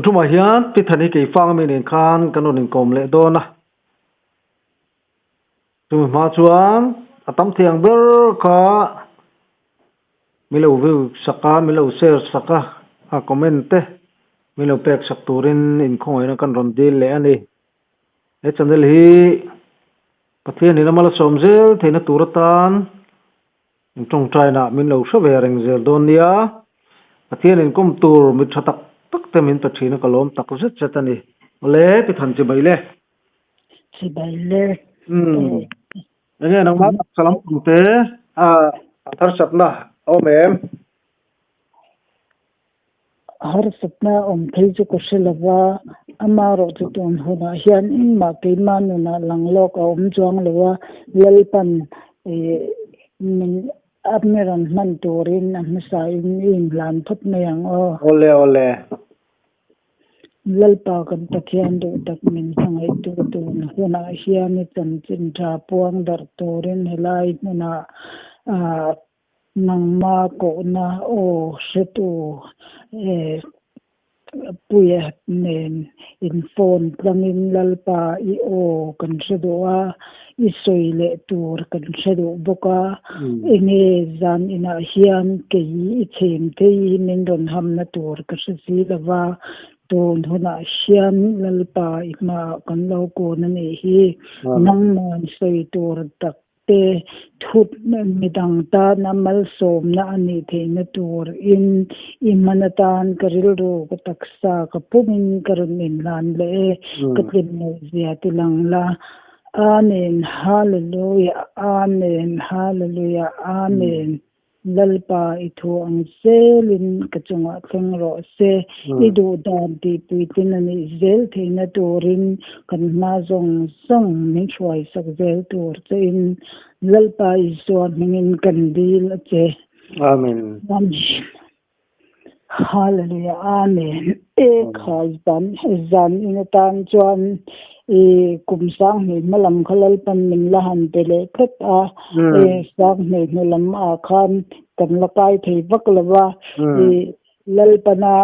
tu ma hian pi thani ke fang mi nen khan kanon in kom le do na tu ma chuan atam thiang ber kha milo view saka milo share saka a comment te milo pek sak turin in khoi na kan ron dil le ani e channel hi pathian ni namal somzel theina turatan in tong traina min lo sha vereng zel don nia pathian in kum tur mi thatak tak te min pathina kalom tak zet chatani ole pi than chi baile enge nang ma salam te a thar satna o mem har satna thei chu ko selawa amaro chu ton hona hian in ma ke manuna langlok chuang lewa lalpan min admiran man turin amsa in lan phut mayang ole lalpa kan pathian do tak min sangai tu hona hian chan chin tha puang dar turin helai na nangma ko na o setu puya nen in phone plangin lalpa I o kan sedoa I soile tur kan sedo boka enge zan ina hian ke I chem te min don ham na tur ka si lawa ton hona hian lalpa ima kan lo ko na ni hi nang mon soi tur tak te thut midang ta namal som na ani theina tur in imanatan karil ro ka taksa ka pumin karunin lan le katlin zia tilang la amen hallelujah amen hallelujah amen lalpa ithu ang selin kachunga thlengro se idu dan ti puitin ani zel theina turin kan ma zong song min chwai sak zel tur chein lalpa iswa mingin kandil che amen hallelujah amen khazban zan inatan chuan kumsang ni malam khalal pan min lahan pele khat sang ni malam a khan kan lakai thei baklawa lalpana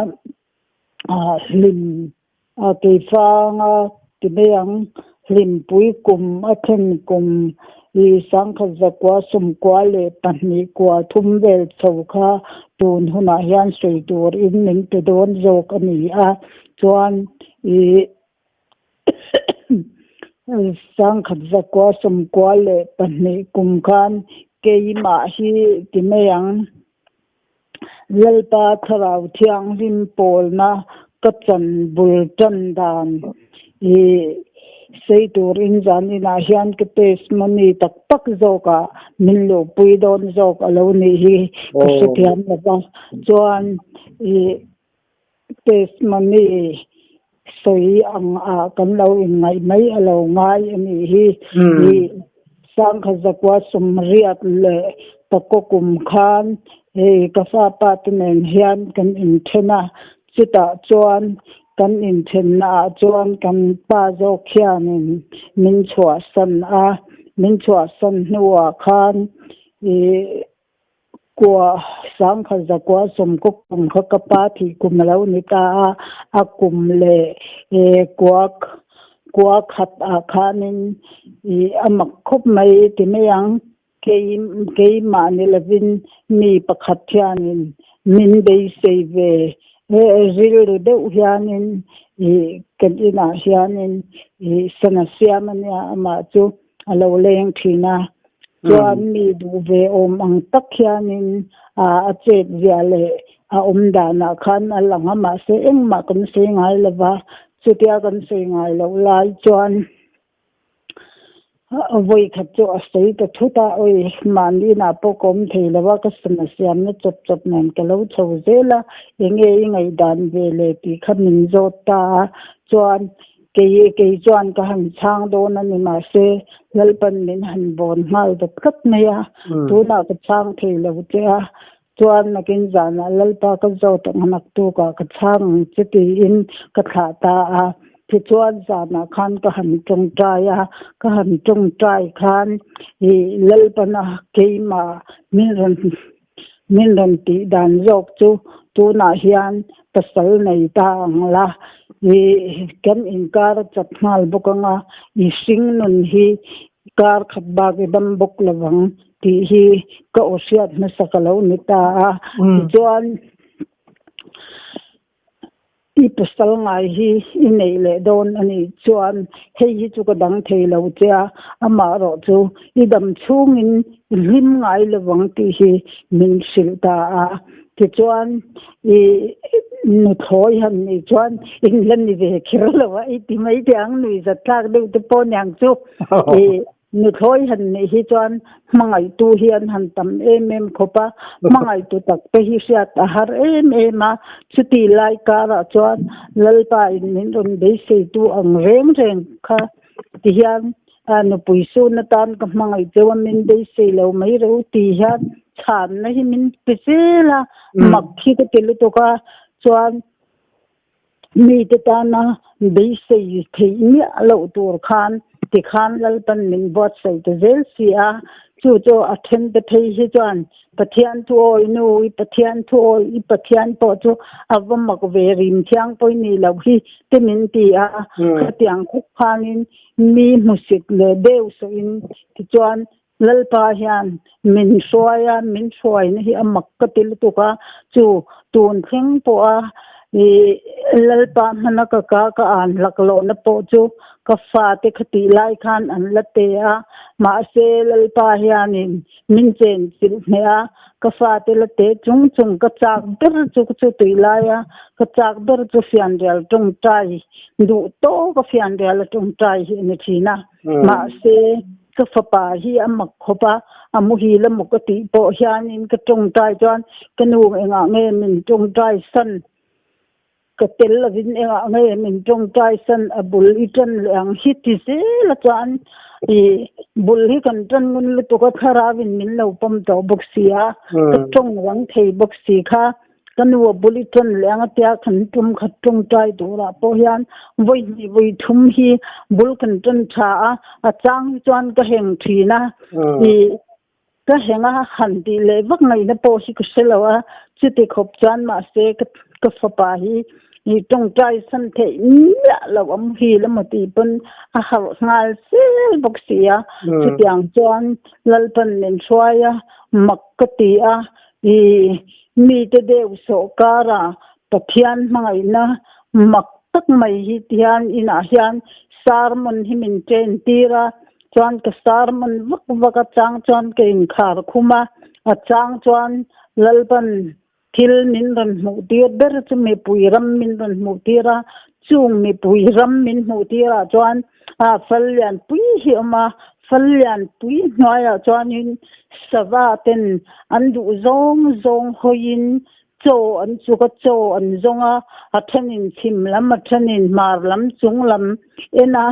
lim ke fanga tibeyang lim pui kum athen kum sang khazakwa sum kwale panni kwa thumvel chawkha tun huna hian soi tur in ning te don jok ani a chuan sang khazakwa sum kwale panni kum khan keima hi timeyang lalpa tharau thiang lim polna kachan bultan dan sei tur in zan ina hian ke testimony tak tak zoka minlo puidon zok alo ni hi kasithiam lawa chuan testimony sei ang a kan lo in ngai mai alo ngai ani hi sang khazakwa sumriat le takokum khan kasa patmen hian kan in thena chita chuan kan in thenna chuan kan pa zo khianin min chua san nuwa khan kwa sang khazakwa somko kum khakapa thi kumlo nika akum le kwa khat a khanin amak khop mai timeyang ke mani lavin mi pakhat thianin min dei seive zil de hianin kan ina hianin sanasiamania ama chu alo leng thina chuan mi du ve om ang tak hianin a chet viale a dana khan alanga ma se engma kan se ngai lawa chutia kan se ngai lo lai chuan voi khacho asai ta thuta oi mani na pokom theilawa ka sanasiam na chop chop nan kalo chhozela enge ngai dan vele ti khamin jota chuan ke chuan ka han chang don ani ma se lalpan min han bon mal da khat maya tu na ka chang theilo cha chuan nakin jana lalpa ka zo ta hanak tu ka chang chiti in ka kha ta thì chuan zana khan ka han trong trai a ka han trong trai khan hi lalpana keima min ron ti dan jok chu na hian pasal nei ta angla hi kan inkar chatmal bokanga I sing nun hi kar khatba ke dam bok lawang ti hi ka osiat na sakalo nita chuan I pasal ngai hi inei le don ani chuan hei hi chu ka dang thei lo cha ama ro chu I dam chungin lim ngai lawang ti hi min silta a ti chuan I nu thoi han ni chuan England ni ve khirlawa I ti mai tiang nui za tlak de te pon yang chu nu thoi han ni hi chuan mangai tu hian han tam em khopa mangai tu tak te hi sia ta har em a chuti lai ka ra chuan lalpa in min ron dei se tu ang reng kha ti hian nu puisu na tan ka mangai chewa min dei se lo mai ro ti hian chan na hi min pisela makhi ka tilu to ka chuan mi te ta na dei se thei ni lo tur khan ti khan lalpan min bot sai te zel sia chu athen te thei hi chuan pathian tu oi nu I pathian tu oi I pathian po chu avam mak ve rim thiang poi ni lo hi te min ti a khatiang khuk khanin mi musik le deu so in ti chuan lalpa hian min soya ni hi amak ka til tu ka chu tun thing po a lalpa mana ka an laklo na po chu ka fa te khati lai khan an late a ma se lalpa hianin min chen sil me a ka fa te late chung ka chak ber chu tui lai a ka chak ber chu fian real tung tai du to ka fian real tung tai hi ni thina ma se ka fa pa hi amak khopa amu hi la mukati po hianin ka tung tai chuan kanu enga nge min tung tai san ka tel la vin enga nge min tung tai san abul itan lang hiti se la chuan I bul hi kan tan mun lu to ka thara vin min lo pam to boxia ka tung wang thei boxi kha kanu buliton lang atia khan tum khatung tai dura po hian voi thum hi bul kan tan tha a chang chuan ka heng thina I ka henga han ti le vak ngai na po hi ka selawa chuti khop chan ma se ka fapa hi I tong trai san the nya lo am hi la mati pun a ha ngal se boxia chutiang chuan lalpan nen soya makkati a I mi te deu so kara pathian mangai na mak tak mai hi tian ina hian sarmon hi min ten tira chuan ka sarmon vak chang chuan ke in khar khuma a chang chuan lalpan thil min ran mu tir ber chu me puiram min ran mu tira chung me puiram min mu tira chuan a fallian pui hi ama fallian pui noya chuan in sawa ten andu zong hoin cho an chu ka cho an zonga athanin chim lam athanin mar lam chung lam ena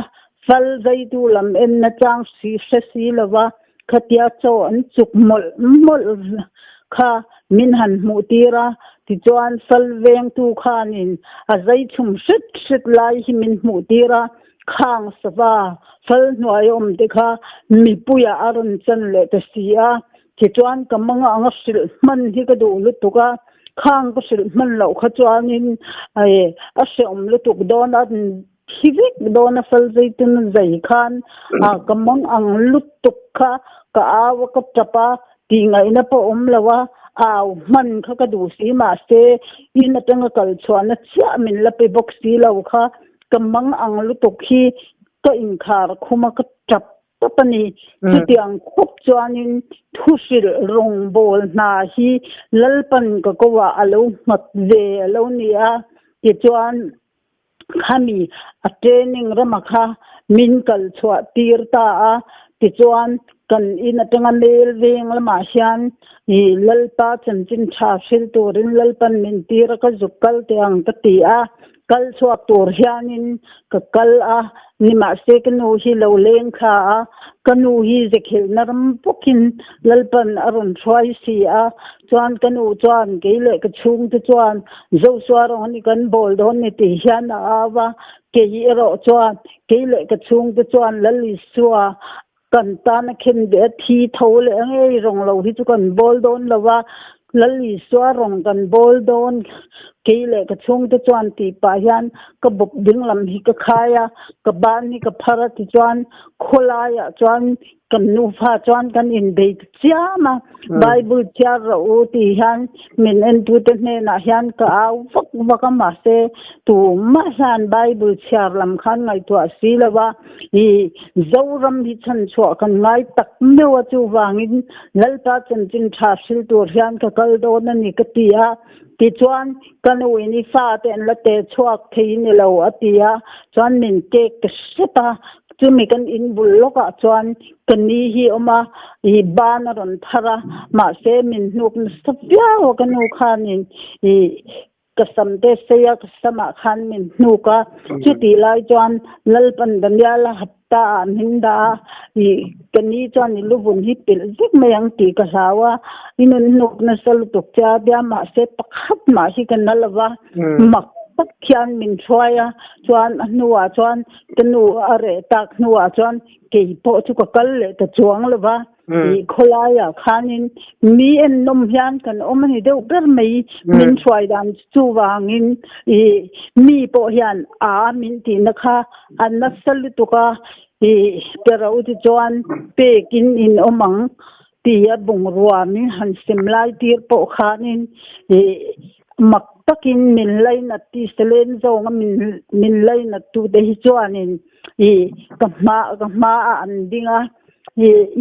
fal zai tu lam en na chang si lawa khatia cho an chuk mol kha min han mu tira ti chuan fal veng tu khanin a zai chum sit lai hi min mu tira khang sawa fal nuai om te kha mi puya arun chan le ta sia ti chuan kamanga anga sil man hi ka du lu tu ka khang ko sil man lo kha chuan in a se om lu tu don at hivik don fal zai tun zai khan a kamang ang lu tu kha ka awa ka tapa ti ngai na po om lawa aw man kha ka du si ma se in atanga kal chuan cha min la pe box si lo kha kamang ang lu to khi ka in khar khuma ka tap tapani tiang khop chuan in thusil rong bol na hi lalpan ka kowa alo mat ve alo nia ti chuan khami a training ramakha min kal chwa tir ta a ti chuan kan in atanga mel veng lama hian I lalpa chanchin tha sil turin lalpan min tira ka zukal tiang ta ti a kal chhuak tur hianin ka kal a nima se kanu hi lo leng kha a kanu hi zekhil naram pukin lalpan arun thwai si a chuan kanu chuan keile ka chung tu chuan zo swar ni kan bol don ni ti hian awa cái rồi chuan cái lệ cái chung cái chuan là lý xua cần ta nó khen để thi thâu lệ ngay rong lâu thì chú cần bol đôn là va là lý xua rong cần bol đôn cái lệ cái chung cái chuan thì bà hiền cái bụng đứng làm hi cái khai cái ban hi cái phara thì chuan khóla chuan kan nu pha chuan kan in be chia mà Bible chia rồi thì hiền mình en tu tên này na hiền cái áo vak mà se tu mà hiền Bible chia làm khan ngay tu asi là va hi dâu ram hi chan chua kan ngay tak meu chu wangin lalpa chen chin tha sil tu hiền cái kal do na ni ka tia ti chuan kan wini fa ten la te chuak thei ni lo atia chuan min te ka seta chu mi kan in bul loka chuan kan ni hi oma hi ban ron thara ma se min nuk sapya ho kan nu khanin hi kasam te seya kasama khan min nuka chu ti lai chuan lalpan danya la hatta minda hi kan ni chuan ni lubun hi pil zik mayang ti ka hawa inun nuk na sal tuk cha bia ma se pakhat ma hi kan nalwa mak tak khian min thwaya chuan nuwa chuan kanu are tak nuwa chuan ke po chu ka kal le ta chuang lova i kholaya khanin mi en nom hian kan om ni deuh ber mai min thwai dan chu wangin i mi po hian a min ti na kha an na sal tu ka i perau ti chuan pe kin in omang tia bung ruwa mi han simlai tir po khanin i mak takin min lai na ti selen zo nga min lai na tu de hi chuanin i ka ma an dinga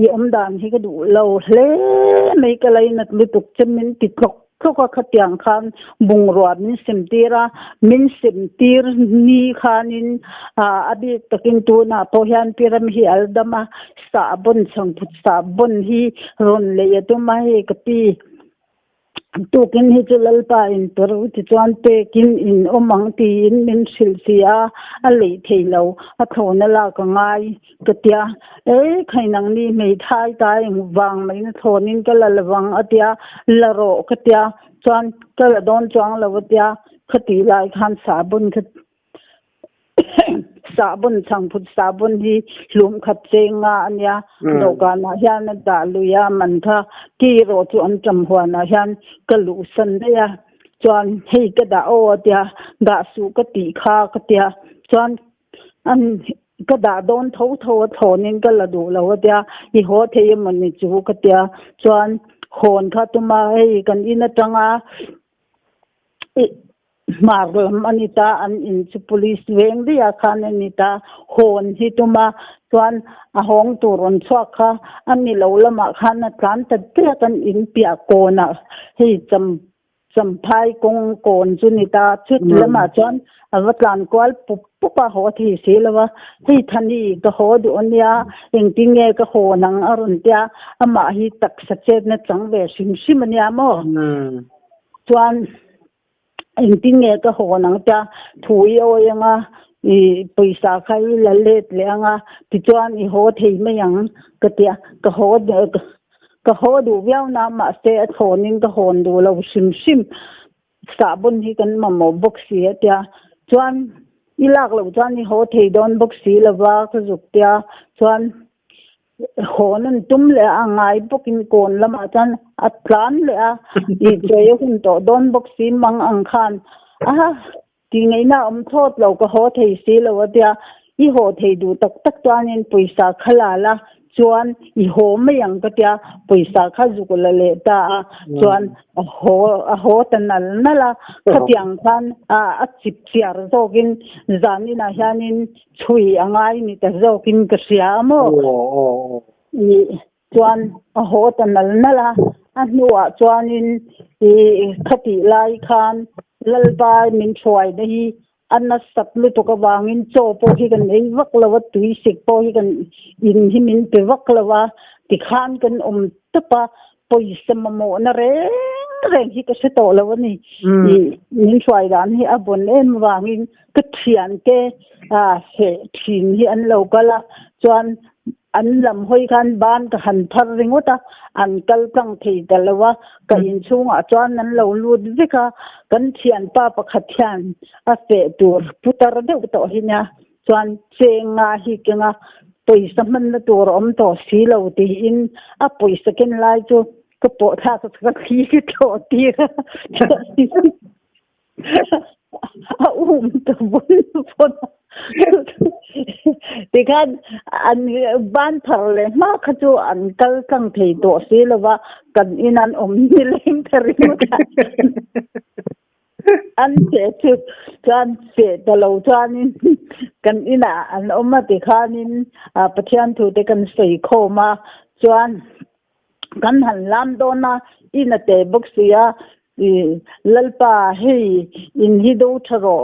i omdan hi ka du lo hle mai ka lai na lutuk chemin ti thok ka khatiang khan bung ruwa min simtir ni khanin abi takin tu na po hian piram hi aldama sabon changphut sabon hi ron le tu ma hi ka pi tu kin hi chu lalpa in peru ti chuan te kin in omang ti in min silsia a lei theilo a thona la ka ngai katia khainang ni mei thai tai wang mai na thonin ka lalwang atia laro katia chuan ka don chuang lawatia khati lai khan sabun khat sabun changphut sabun hi hlum khat chenga ania dogana hian da luya man kha ki ro chu an tam huana hian kalu san ya chuan hei ka da o tia da su ka ti kha ka tia chuan an ka da don thonin ka la du lo tia I ho thei man ni chu ka tia chuan hon kha tuma hei kan ina tanga marlam anita an in chu police weng dia khan anita hon hi tuma chuan a hong turon chwakha ani lo lama khan na tlan ta tia kan in pia kona hei champhai kong kon chunita chut lama chuan awatlan kwal pupa ho thi selawa hei thani ka ho du ania engtinge ka ho nang arun tia ama hi tak sachet na changve sim ania mo chuan engtinge ka ho nang ta thui o yanga I paisa khai la let leanga ti chuan I ho thei mayang ka tia ka ho du viau na ma se a thonin ka hon du lo sim sabun hi kan mamo boxi atia chuan ilak lo chuan I ho thei don boxi lawa ka juk tia chuan honan tum le angai bokin kon lama chan atlan le a I joy hun to don boxi mang ang khan ti ngai na thot lo ka ho thei si lo atia I ho thei du tak chuanin paisa khalala chuan I ho mayang ka tia paisa kha zukula le ta chuan a ho tanal nala khatiang khan a chip chiar zokin zanina hianin chui angai ni ta zokin ka sia mo I chuan a ho tanal nala a nuwa chuanin I khati lai khan lalba min thwai na hi anna saplu to ka wangin cho po hi kan ei waklawa tui sik po hi kan in hi min pe waklawa ti khan kan tapa poisam mo na reng hi ka se to lawani min thwai dan hi abon em wangin ka thian ke he thin hi an lo kala chuan อันลำห้อยกันบ้านก็หันพัดริงวตาอันกัลกังทีแต่ละว่าก็อินช่วงจวนนั้นเราลูดดิค่ะกันเทียนป้าประคัดเทียนอาเฟตัวพุทธระเดวต่อหินะจวนเจงาฮิกงาปุยสมันละตัวอมต่อสีเราตีอินอาปุยสกินไลจูก็ปวดท่าสักทีก็ต่อตีค่ะตัวบุญพนที่กันอันบ้านทะเลมาขจูอันกัลกังทีตัวสีละว่ากันอินันนี่เล่งทะเลมาอันเสียชุดจานเสียตลอดจานินกันอินาอันมาติขานินประเทศทูเตกันใส่โคมาจวนกันหันลำโดนะอินาเตบุกเสียลัลปาเฮอินฮิดูทรอ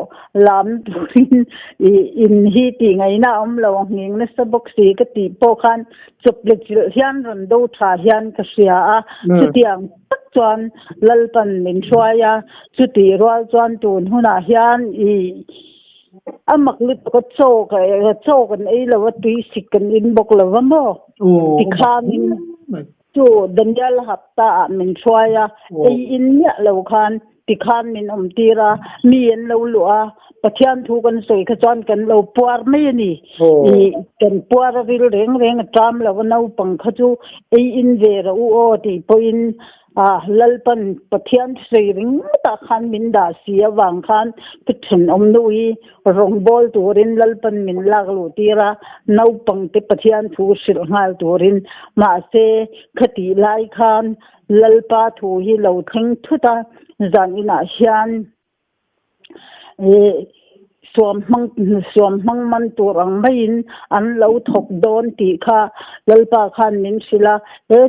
ลำอินฮิติไงนะเราหงิงนัสบุกสีกติโปคันจบเล็กเฮียนรันดูทาเฮียนกเสียจุดยังจวนลัลปันมินช่วยจุดรัวจวนตูนหุนาเฮียนมักลิบก็โจกันไอ้เราว่าตีสิกันอินบกเราว่าโมติขามินจูดันยาลหับตามินช่วยไออินเนี่ยเราคันติขานมินตีระมีเอ็นเราหลัวประเทศทูกันสวยขจรกันเราปวดไม่นี่กันปวดวิลเร่งตามเราว่าเราปังขจูไออินเวราอูโอตีพอินลัลปันประเทศเสียงตาขันมินดาเสียวางขันพิจารณาดูอีรงบอลตัวรินลัลปันมินลากลูตีระนาปังเตประเทศทูสิลงาลตัวรินมาเสขติไลขันลัลปาทูฮีเราทิ้งทุตาจานินาเชียนสวมมังมันตัวรังไม่อินอันเราถกโดนตีค่ะลัลปาขันมินศิลา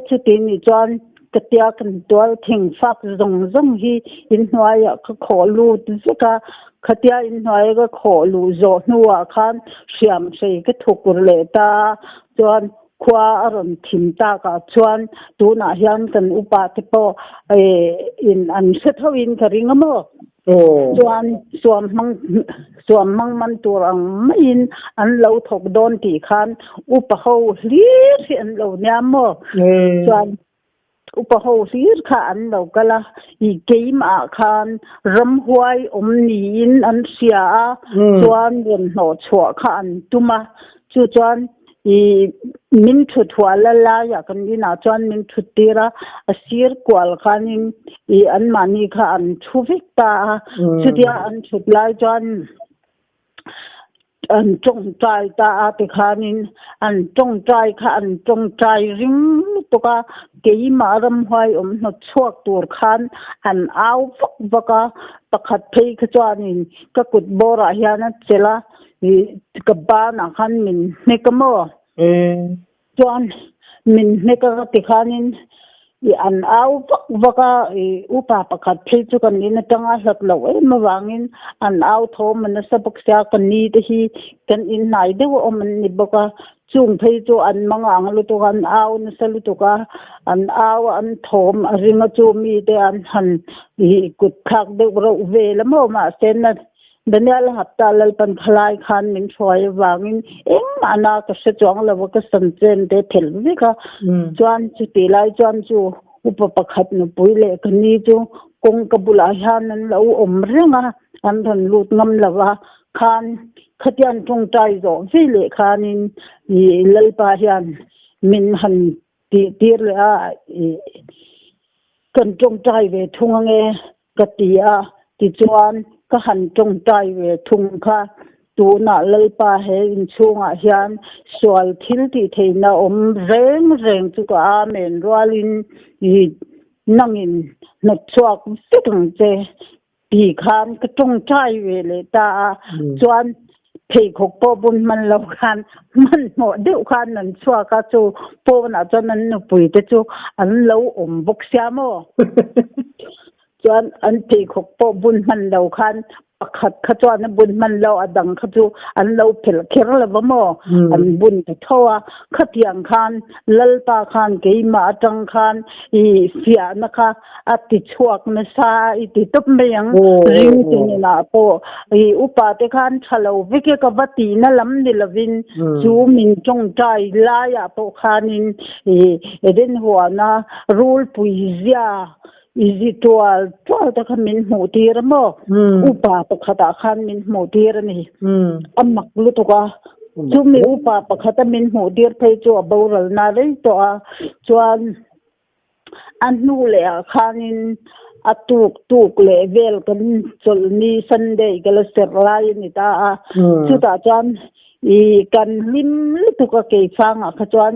ชุดนี้จวนกติยากันตัวทิ้งฟักจงฮีอินหน่วยก็ขอลูดสิกะกติยาอินหน่วยก็ขอลูโจนัวคันเสียมใส่ก็ถูกเลตาจวนขวาอารมณ์ทิมตากาจวนตัวน่าเฮียนกันอุปาติปอินอันเสทวินกริงมั้งจวนสวมมังมันตัวรังไม่อินอันเราถกโดนตีคันอุปเขาลีสิอันเราเนี่ยมั้งจวนอุปโภคค่ะอันเราก็ละอีเกมคันรำหวยนีนอันเสียจวนเดินหอชัวค่ะอันตุมาจวนอีมินทุทวาลาอยากกันดีนะจวนมินทุตีระสีร์กวลคันินอีอันมานีค่ะอันทุวิกตาจุดยาอันชุดลายจวนอันจงใจตาติขานินอันจงใจค่ะอันจงใจริงตุกะเกี่ยมารำหวยนดชวกตัวคันอันเอาฟักตะขัดเพยขจานินก็กุดโบราณนัดเจล่ากับบ้านคันมินเนกโมจวนมินเนกติขานินอันเอาฟักอุปาปขัดเพยจุกันนินตั้งอาสักเหล่ามาวางินอันเอาโทมันสะบกเสียกันนี้ที่กันอินไหนเดี๋ยวมันนิบกะจุงเพยจูอันมังอังลุตุกันเอานสลุตุกะอันเอาอันโทมริงจูมีเดอันหันกุดคักเดวเราเวลมมาเซนนัดดันยาลหับตาลปันพลายคันมินช่วยวางินมานาก็เสจวงแล้วก็สันเจนเดเทลวิกะจวนจุติไลจวนจูอุปปขัดนุปุยเลกันนี้จูกงกบุลาฮานันเราเรื่องอันทันลุดงำละว่าคันขยันจงใจโจวิเลขานินลัลปาฮันมินหันตีเลยกันจงใจเวทุงเงกติยาติจวนก็หันจงใจเวทุงค่ะตัวน่ะลัลปาเฮอินช่วงฮันสวลทิลติเทน่ะเร่งจุกอาเมนรัวลินนั่งอินนัดชวกสิงเจปีคันก็จงใจเวเลยตาจวนเพยขกปบุญมันเราคันมันหมดเดียวคันนั่นชัวก็จูปน่ะจนนั้นปุยจะจูอันเราบกเสียมจวนอันเพยขกปบุญมันเราคัน khát khát cho anh bún man lâu à đằng khát cho anh lâu phèn khét là vợ mò anh bún thì thua khát yang khan lalpa khan cái mà trăng khan i phía na kha at ti chuak na sa i ti top me yang ring tin na po i upa te khan thalo vike ka vati na lam ni lovin chu min chong tai la ya po khanin i eden huwa na rule puizia izitual ta khan min mu tir mo upa pakhata khan min mu tir ni amak lu to ka chu mi upa pakhata min mu tir thei chu boral na re to a chuan anu le khanin atuk le vel kan chol ni sunday gala serlai ni ta chu ta chan i kan lim tu ka ke fang a chuan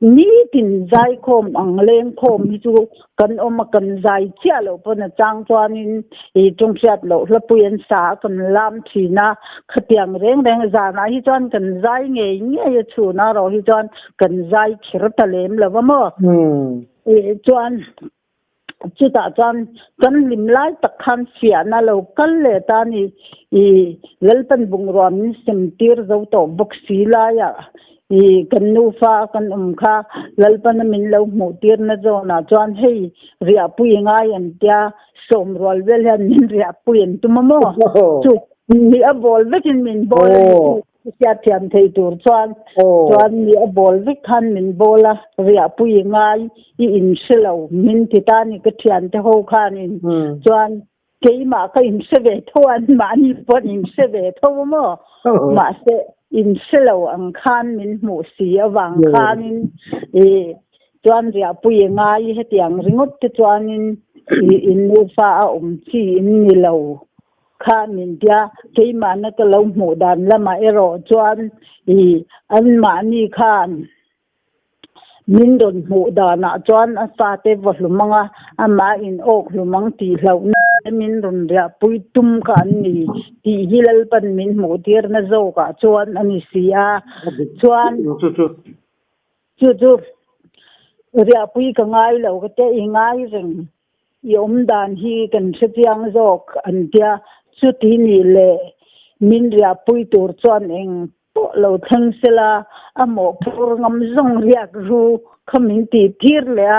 ni tin zai khom ang leng khom hi chu kan om kan zai chia lo pon chang chuan in i tung chat lo la puyen sa kan lam thina khatiang reng za na hi chuan kan zai nge nge chu na ro hi chuan kan zai khir ta lem lo mo chuan chu ta chuan kan lim lai tak khan fia na lo kal le ta ni i lalpan bung ron sim tir zo to bok si la ya i kan nu fa kan kha lalpan min lo mu tir na zo na chuan hei ria pui nga yan tia som rol vel han min ria pui en tu mo chu ni a bol vekin min bol sia thiam thei tur chuan ni a bol vek khan min bola ria pui nga i in selo min ti ta ni ka thian te ho khan in chuan keima ka in se ve thoan ma ni pon in se ve tho mo ma se in selo ang khan min mu si awang khan in chuan ria pui nga i hetiang ringot te chuan in nu fa a chi in ni lo khan min dia keima na ka lo mu dan lama ero chuan an ma ni khan min don mu da na chuan a sa te volumanga ama in ok lumang ti hlo min ron ria pui tum ka ni ti hilal pan min mu tir na zo ka chuan ani sia chuan chu ria pui ka ngai lo ka te i ngai reng yom dan hi kan chhiang zok an tia chu ti ni le min ria pui tur chuan eng lo thang sela amo phur ngam zong riak ru khamin ti thir le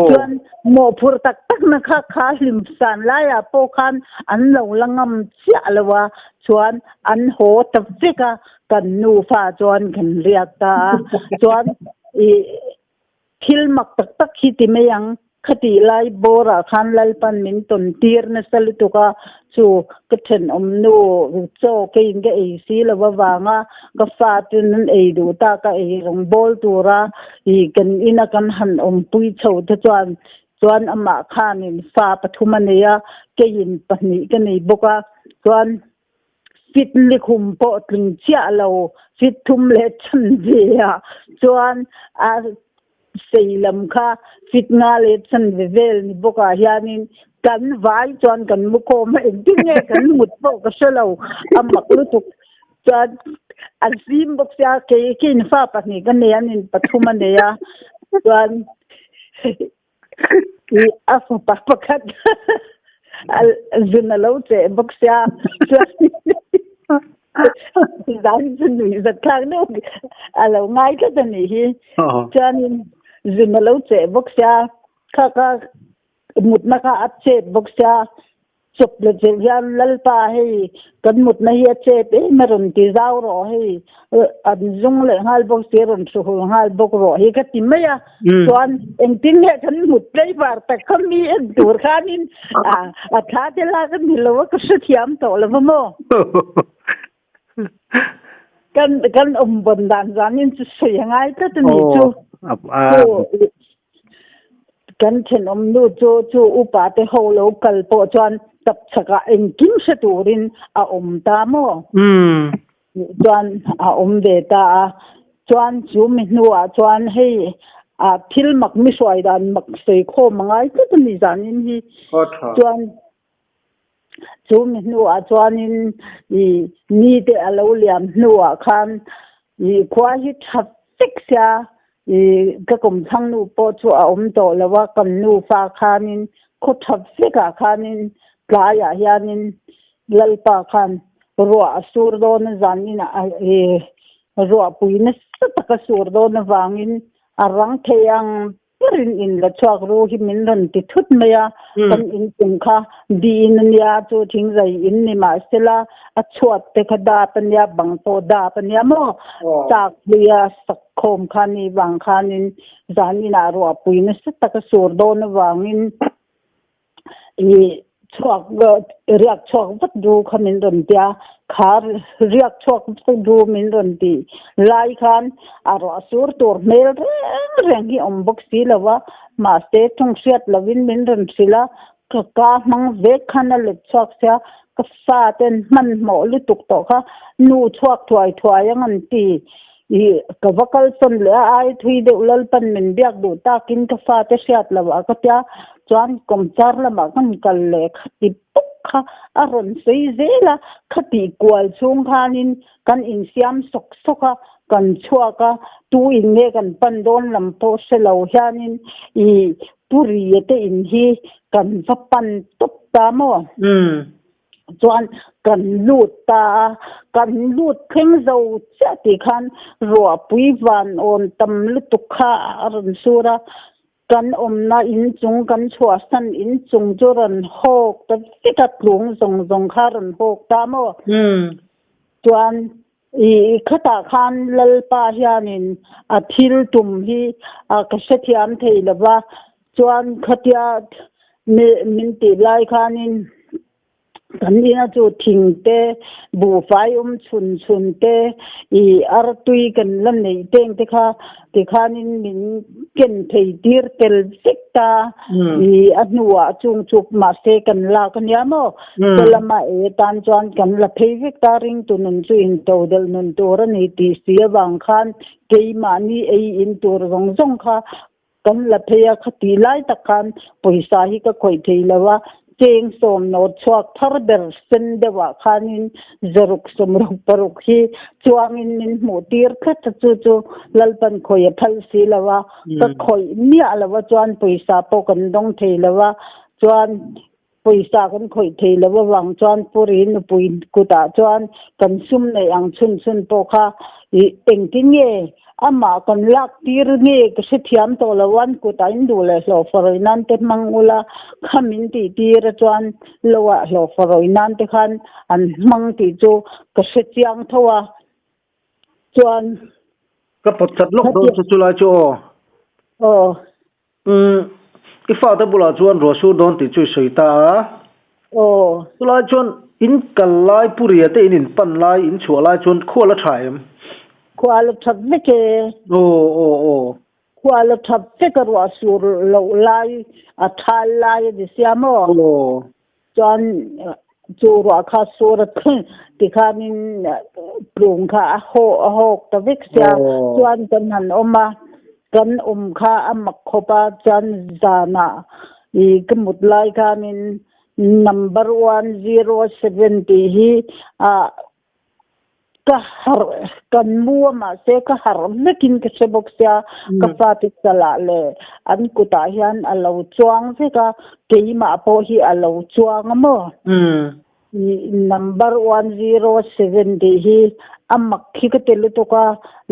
chuan mo phur tak na kha hlim san la ya po khan an lo langam chia lawa chuan an ho ta fika kan nu fa chuan kan riak ta chuan i thil mak tak hi ti me yang khati lai bora khan lalpan min ton tir na salituka chu kathen omnu cho ke inga e si lawa wanga ka fatin e du ta ka e rong bol tura I kan ina kan han pui chho ta chuan ama khan in fa pathumania ke in pani ka nei boka chuan fit likhum po tling chia lo fit thum le chan je ya chuan a seilam kha fit nga le chan vel ni boka hianin kan vai chuan kan muko ma engtinge kan mut po ka selo amak lutuk chuan azim bok sia ke kin fa pa ni kan ne anin pathuma ne ya chuan I afa pa pakat zuna lo che bok sia zan zun ni za klang no alo ngai ka tani hi chuan zuna lo che bok sia kha mut na ka ache bok sia chop le je yan lalpa hei kan mut na hi ache pe maron ti zau ro hei an zung le hal bok se ron su hal bok ro hi ka timaya chuan engtin he kan mut play bar ta khami en dur khanin a tha te la kan ni lo ka su thiam to lo mo kan bon dan zanin chu seyangai ta ni chu kan chen nu chu upa te ho lo kal po chuan tap chaka engkim se turin a ta mo chuan a ve ta chuan chu mi nuwa chuan hei a thil mak mi swai dan mak sei kho mangai ta ni zanin hi chuan chu mi nuwa chuan in ni te alo liam nuwa khan khwa hi thap tik sia ka kum thang nu po chu a to lawa kan nu fa khanin kho thap fika khanin klaya hianin lalpa khan ruwa sur do na zanin ruwa pui na taka sur do na wangin arang theyang rin in la chuak ru hi min ran ti thut maya kan in tung kha din ya chu thing zai in ni ma sela a chuat te khada pan ya bang to da pan ya mo tak ya sakkhom khani wang khanin zanina ru apui na taka sur do na wangin chuak riak chuak vat du khamin ron tia khar riak chuak vat du min ron ti lai khan aro sur tur mel reng hi ombok si lawa ma se thung siat lovin min ron sila ka mang ve khana le chuak sia ka sa ten man mo lu tuk to kha nu chuak thuai ang ti ka vakal son le ai thui de ulal pan min biak du ta kin ka fa te siat lawa ka tia chuan komchar lama kan kal le khati puk kha aron sei zela khati kwal chung khanin kan in siam sok soka kan chuaka tu in nge kan pan don lam po selo hianin puri te in hi kan va pan tuk ta mo chuan kan lut kheng zo cha ti khan ro pui van on tam lu tuk kha aron sura kan omna in chung kan chua san in chung joran hok ta tika tlung zong kharan hok ta mo chuan khata khan lalpa hianin a thil tum hi ka sathiam theilawa chuan khatia min ti lai khanin kan ina chu thingte bu fai chun te ar tui kan lan nei teng te khanin min ken thei tir tel sekta anuwa chung chup ma se kan la kan ya mo selama tan chuan kan la phei vek ta ring tu nun chu in to del nun tur ani ti sia wang khan kei ma ni in tur zong kha kan la pheya khati lai takan poisa hi ka khoi thei lawa cheng som no chuak thar ber sen dewa khanin zaruk somruk paruk hi chuangin min mu tir khat chu lalpan khoi thal si lawa ka khoi ni alawa chuan poisa po kan dong thei lawa chuan poisa kan khoi thei lawa wang chuan purin puin kuta chuan kan sum nei ang chun po kha engtin nge ama kan lak tir nge ka sethiam to lawan kuta in du le lo foroinan te mangula khamin ti tir chuan lowa lo foroinan te khan an mang ti chu ka sethiang thowa chuan ka potchat lok do chu la chu ifa ta bula chuan ro su don ti chu soita la chuan in kalai puri ate in pan lai in chuala chuan khola thaim kwal thap veke kwal thap veke ro sur lo lai a thal lai de siamo chuan chu ro kha sur ti khanin plung kha ho ta vek sia chuan kan han oma kan kha amak khopa chan zana kemut lai khanin number 1070 hi ka har kan mua ma se ka har lekin ka sebok sia ka fati sala le an kuta hian alo chuang se ka keima po hi alo chuang mo number 1070 hi amak khi ka telu to ka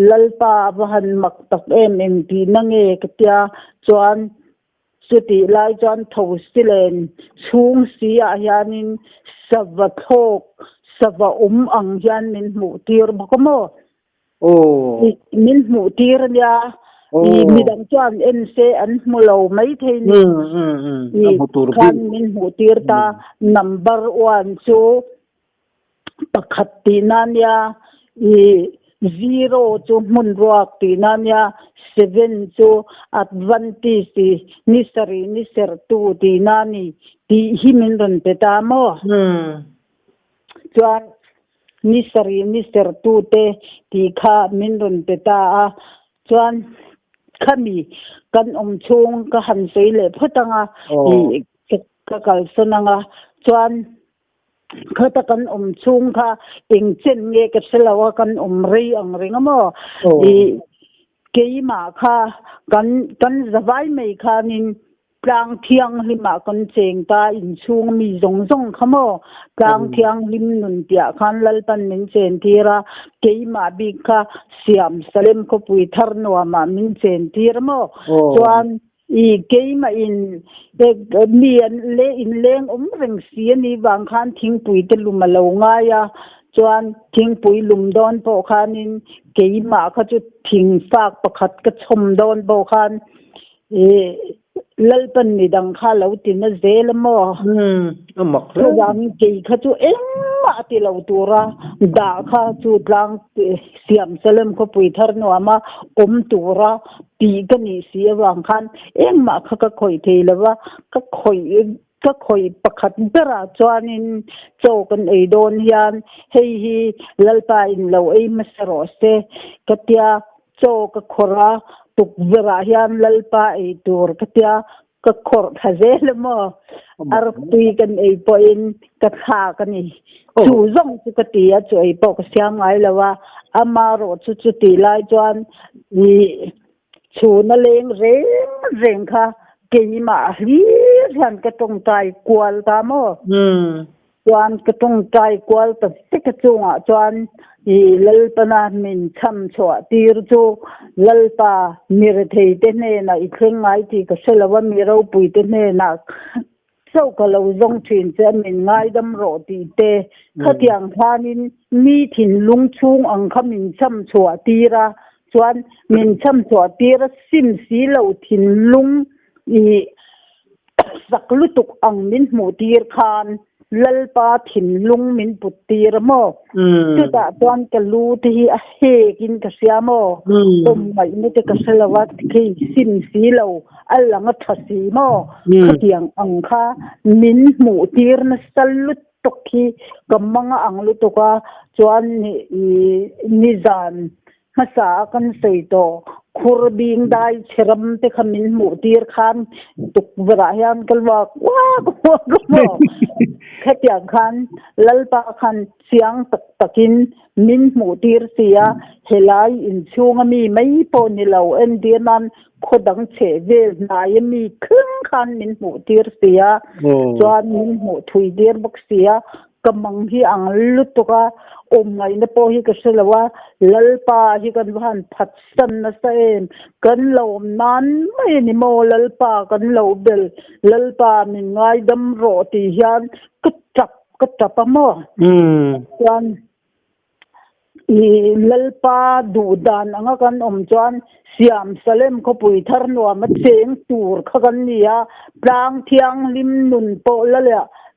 lalpa bahan mak tak mmp nange katia chuan suti lai chuan thosilen chung si a hianin savakhok sava ang hian min mu tir bokmo min mu tir ya midang chuan en se an mulo mai theini khan min mu tir ta number 1 chu pakhat ti nan ya 0 chu mun ruak ti nan ya 7 chu advantage ni ser tu ti nani ti himin ron te ta mo chuan ni ser tu te ti kha min ron te ta chuan khami kan chung ka han sei le photanga ka kal sonanga chuan khata kan chung kha eng chen nge ka selawa kan rei ang ringamo keima kha kan zawai mai khanin plang thiang lima kan cheng ta in chung mi zong zong khamo plang thiang lim nun tia khan lalpan min chen tira keima bi kha siam salem ko pui thar no ma min chen tir mo chuan i keima in mi an le in leng reng si ni wang khan thing pui te luma lo nga ya chuan thing pui lum don po khanin keima kha chu thing fak pakhat ka chom don bo khan lalpan ni dang kha lo tin na zel mo amak lo yang ke kha chu ma ti lo tura da kha chu tlang siam salem ko pui thar no ama tura ti ka ni si wang khan ma kha ka khoi the lawa ka khoi pakhat bera chuanin chokan ei don hian hi lalpa in lo ei masaro se katia cho ka khora tuk vera hian lalpa ei tur katia ka khor khazel mo ar tui kan ei poin ka kha kani chu zong chu ka tia chu ei po ka siam ngai lawa amaro chu ti lai chuan ni chu na leng reng kha keima hi han ka tong tai kwal ta mo chuan ka tong tai kwal ta ka chunga chuan i lalpana min cham chwa tir chu lalpa mir thei te ne na i thleng ngai ti ka selawa mi ro pui te ne na so ka lo zong thin che min ngai dam ro ti te khatiang khanin mi thin lung chung ang kha min cham chwa tira chuan min cham chwa tira sim si lo thin lung i saklutuk ang min mu tir khan lalpa thin lung min putir mo chu da tuan ka lu ti a he kin ka siamo mai ni te ka selawat ki sim si lo alanga thasi mo khatiang ang kha min mu tir na salut tokki kamanga ang lu to ka chuan ni zan hasa kan sei to khur bing dai cheram te khamin mu tir khan tuk vera hian kalwa wa mo khatiang khan lalpa khan siang takin min mu tir sia helai in chunga mi mai po ni lo en dinan khodang che ve nai mi khung khan min mu tir sia chuan min mu thui dir bak sia kamang hi ang lutuka ngai na po hi ka selawa lalpa hi kan van phat san na sa em kan lo nan mai ni mo lalpa kan lo bel lalpa min ngai dam ro ti hian ka tap mo chuan i lalpa du dan anga kan chuan siam salem ko pui thar no ma cheng tur kha kan nia plang thiang lim nun po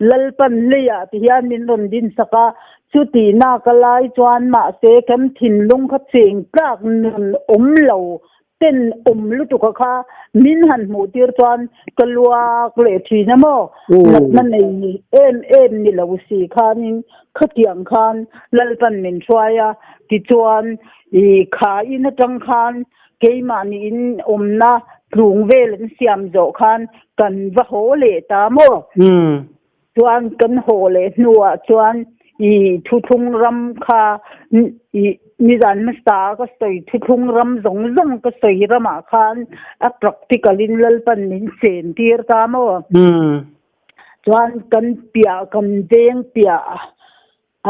lalpan leya ti hian min ron din saka chuti na kalai chuan ma se kam thin lung kha cheng plak nun lo ten lu tu kha min han mu tir chuan kalwa kle thi na mo man nei em ni lo si khanin khatiang khan lalpan min chwaya ti chuan i kha in atang khan keima ni in na rung vel siam zo khan kan va ho le ta mo chuan kan ho le nuwa chuan i thuthung ram kha i nizan masta ka stoi thuthung ram zong ka stoi rama khan a practical in lalpan min chen tir ta mo chuan kan pia kan deng pia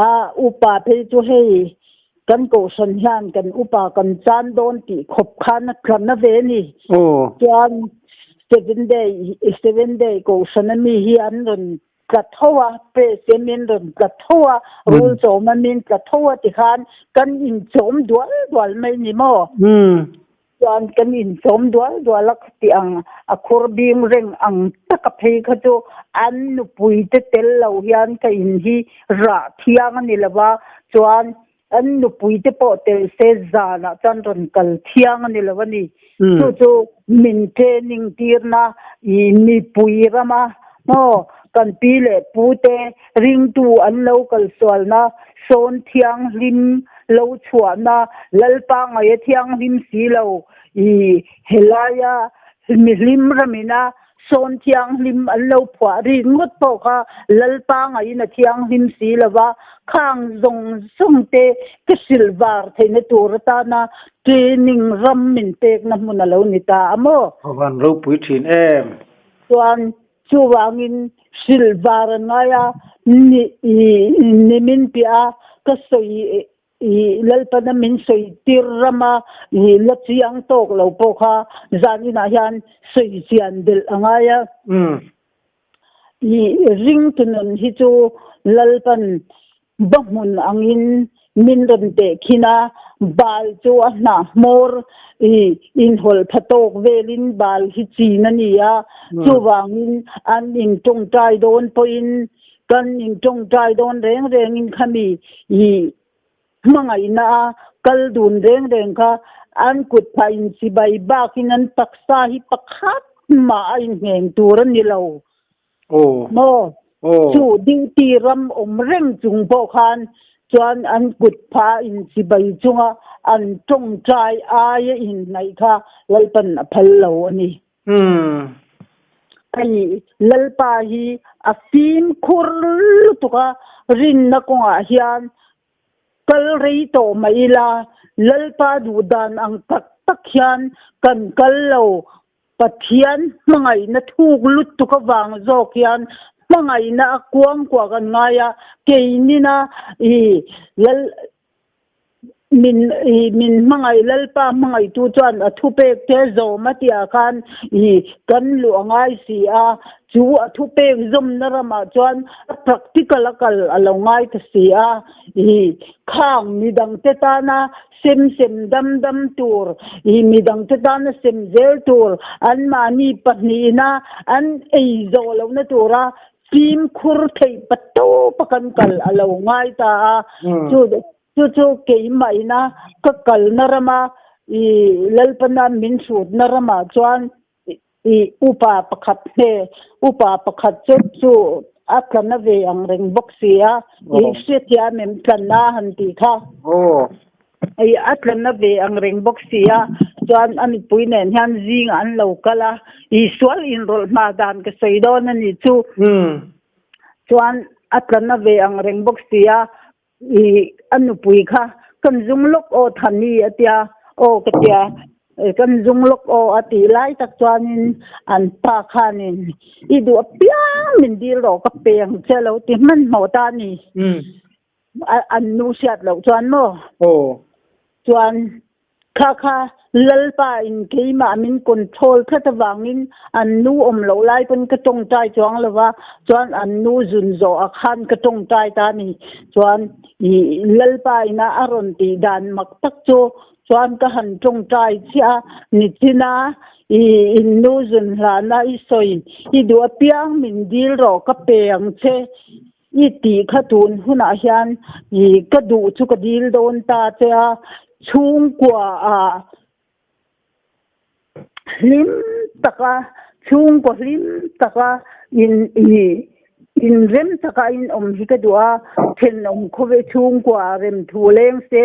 a upa pe chu hei kan ko san hian kan upa kan chan don ti khop khan na ve ni chuan 7 day ko san mi hi an ron kathowa pe semin ron kathowa rul choma min kathowa ti khan kan in chom dual mai ni mo chuan kan in chom dual ti ang a khur bing reng ang taka phei kha chu an nu pui te tel lo hian ka in hi ra thiang ni lawa chuan an nu pui te po tel se zana chan ron kal thiang ni lawa ni chu min training tirna i ni pui rama no kan pile pute ring tu an local sol na son thiang lim lo chua na lalpa ngai thiang lim si lo i helaya mi lim ramina son thiang lim an lo phwa ri ngot po kha lalpa ngai na thiang lim si lawa khang zong te ke silver theina turata na training ram min tek na mun lo ni ta amo van ro pui thin em chuan chuwangin silvar ngaya ni min pia ka soi lalpana min soi tirrama la chiang tok lo po kha zanina hian soi chian dil angaya ring tunun hi chu lalpan bahmun angin min ron te khina bal chu na mor in hol phatok velin bal hi china niya chuwangin an in tong tai don poin kan in tong tai don reng reng in khami mangai na kal dun reng reng kha an kut phain si bai ba kinan taksa hi pakhat ma in heng turan ni lo mo chu ding ti ram reng chung po khan chuan an kut pha in si bai chunga an tong trai ai in nai kha lalpan phal lo ani ai lalpa hi a fin khur tuka rin na konga hian kal rei to mai la lalpa du dan ang tak hian kan kal lo pathian mangai na thuk lut tuka wang zok hian mangai na akwang kwa kan ngaya keinina lal min mangai lalpa mangai tu chuan athu pek te zo matia khan kan lu angai si a chu athu pek zum na rama chuan practical akal alongai ka si a khang midang te ta na sem dam tur midang te ta na sem zel tur an mani pahni na an ei zo lo na tura tim khur thei patto pakan kal alongai ta chu ke mai na ka kal narama lalpana min sut narama chuan upa pakhat chu atlana ve ang reng boxia setia mem tlanna han ti kha ai atlana ve ang reng boxia chuan ani puinen hian jing an lo kala swal in rol ma dan ka seidon ani chu chuan atlana ve ang reng boxia anu pui kha kan jung lok o thani atia o katia kan jung lok o ati lai tak chuanin an pa khanin idu piang min dil ro ka peng chelo ti man mo ta ni an nu siat lo chuan mo chuan kha lalpa in keima min control thata wangin an nu om lo lai pun ka tong tai chuang lawa chuan an nu zun zo a khan ka tong tai ta ni chuan lalpa ina aron ti dan mak tak chu chuan ka han tong tai chia ni china in nu zun hla na I soi I du piang min dil ro ka peng che I ti khatun huna hian ka du chu ka dil don ta che a chung kwa lim taka chung ko lim taka in rem taka in hi ka dua then khove chung kwa rem thu leng se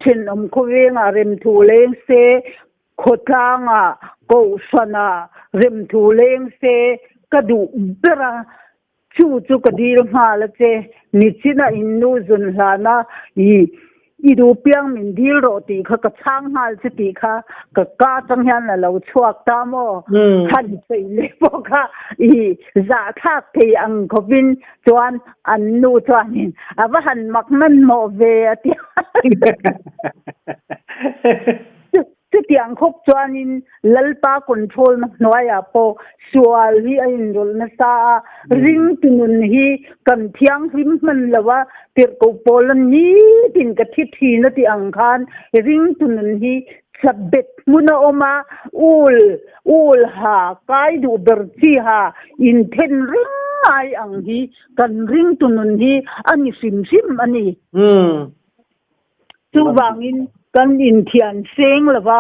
then khove nga rem thu leng se khotanga ko sana rem thu leng se ka du bera chu ka dir ma la che ni china in nu zun hlana idu piang min dil ro ti kha ka chang hal che ti kha ka chang hian la lo chuak ta mo khan sei le po kha za thak thei ang khovin chuan an nu chuanin ava han mak man mo ve ati tiang khop chuanin lalpa control na noya po sual hi in rol na sa ring tunun hi kan thiang him man lawa tir ko polan ni tin ka thi na ti ang khan ring tunun hi sabet muna oma ul ha kai du ber chi ha in then ring ai ang hi kan ring tunun hi ani sim ani tu wangin kan in thian seng lawa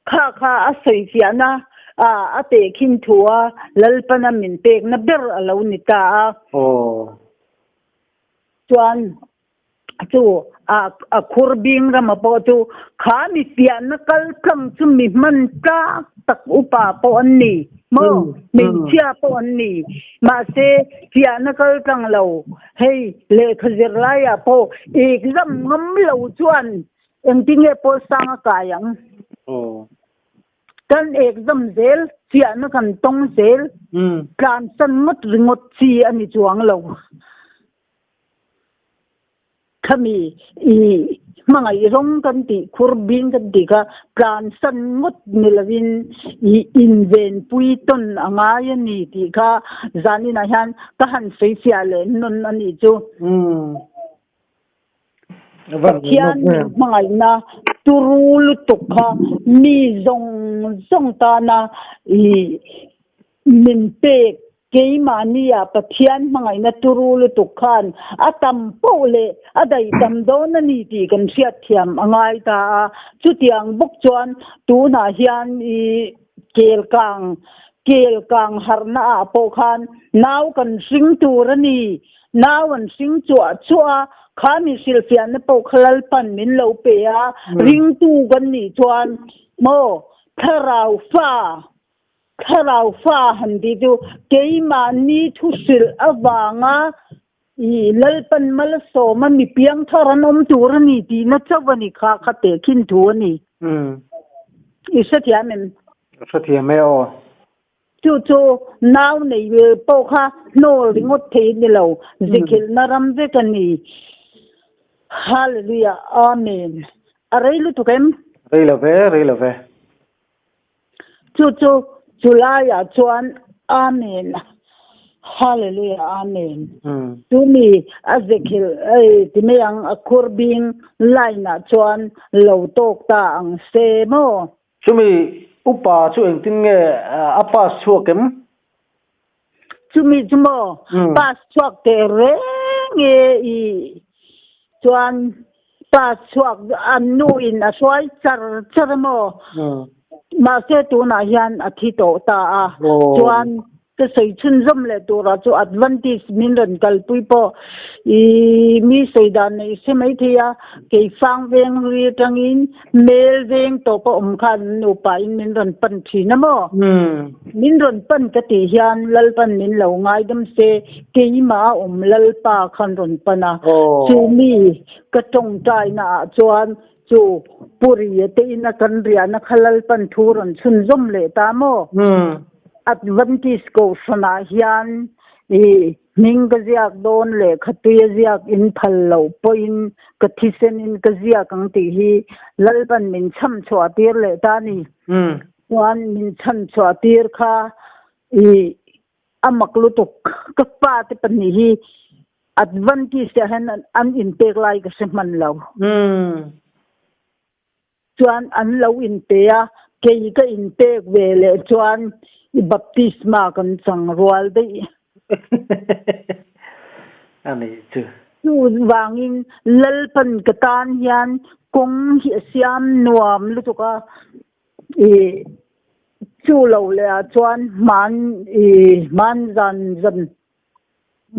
kha asoi fiana ate khin thua lalpana min pek na ber alo ni ta chuan chu a khurbing rama po chu kha mi pian na kal plang chu mi man tak upa po anni mo min chia po anni ma se pian na kal plang lo hey le khazir la ya po exam ngam lo chuan em tiếng nghe po sang cái yang kan exam zel chia nó kan tong zel plan san ngot ringot chi ani chuang lo khami I mangai rong kan ti khurbing kan ti ka plan san ngot nilavin I inven pui ton anga yani ti ka zanina han ka han sei sia le non ani chu Kian mangai na turul tukha mi zong ta na I min pe ke mania pathian mangai na turul tukhan atam pole adai dam don ani ti kan sia thiam angai ta chutiang buk chuan tu na hian I kel kang harna po khan naw kan sing turani naw an sing chua khami silfian na po khalal pan min lo pe a ring tu gan ni chuan mo kharau fa handi du keima ni thu sil awanga I lalpan mal so ma mi piang tharan tur ni ti na chawani kha khate khin thu ani isatia men sathia me o chu naw nei po kha no ringot the ni lo zikil naram ve kani hallelujah amen arailu to kem reilo ve chu julaya chuan amen hallelujah amen to me azekil timeyang akurbing laina chuan lo tok ta ang se mo chumi upa chu engtin nge apa suakem chumi chumo pas chuak te re nge I chuan pas chuak anu in a swai char mo ma se tu na hian athito ta a chuan ke sei chun zom le tu ra chu advantage min ran kal pui po I mi sei dan nei se mai thia ke fang veng ri tangin mel veng to po khan nu pa in min ran pan thi na mo min ran pan ka ti hian lal pan min lo ngai dam se ke ma lal pa khan ron pana chu mi ka tong tai na chuan chu puri te ina kan ria na khalal pan thu ron chun zom le ta mo advantage ko sana hian ning ka ziak don le khatuya ziak in phallo point ka thisen in ka ziak ang ti hi lalban min cham chwa tir le ta ni wan min cham chwa tir kha amaklu to ka pa te pani hi advantage ya han an intake lai ka seman lo chuan an lo intea ke ka intake ve le chuan baptisma kan chang rual dei ani chu wangin lalpan katan hian kong hi siam nuam lu to ka chu lo le chuan man zan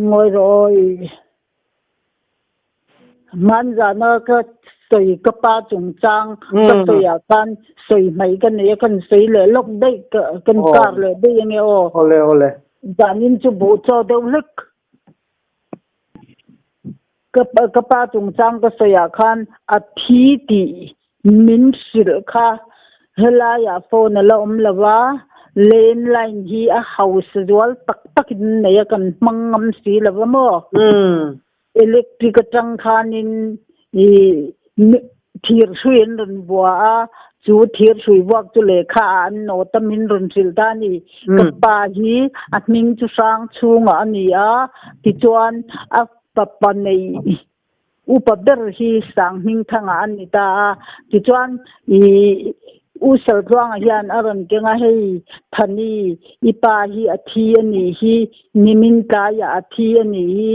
ngoi roi man zana ka soi ka pa chung chang ka soi a kan soi mai kan ne kan soi le lok dei kan kar le dei nge o ole zanin chu bo cho de lek ka pa chung chang ka soi a khan a thi ti min sil kha hela ya phone la lawa landline hi a house wal tak ne kan mangam si lawa mo electric tang khanin thir suin ron bua chu thir sui wak chu le kha an no tamin ron sil ta ni ka pa hi atming chu sang chunga ani a ti chuan a papa nei upadar hi sang hing thanga ani ta ti chuan u sal twang hian aron kenga hei thani ipa hi athi ani hi nimin ka ya athi ani hi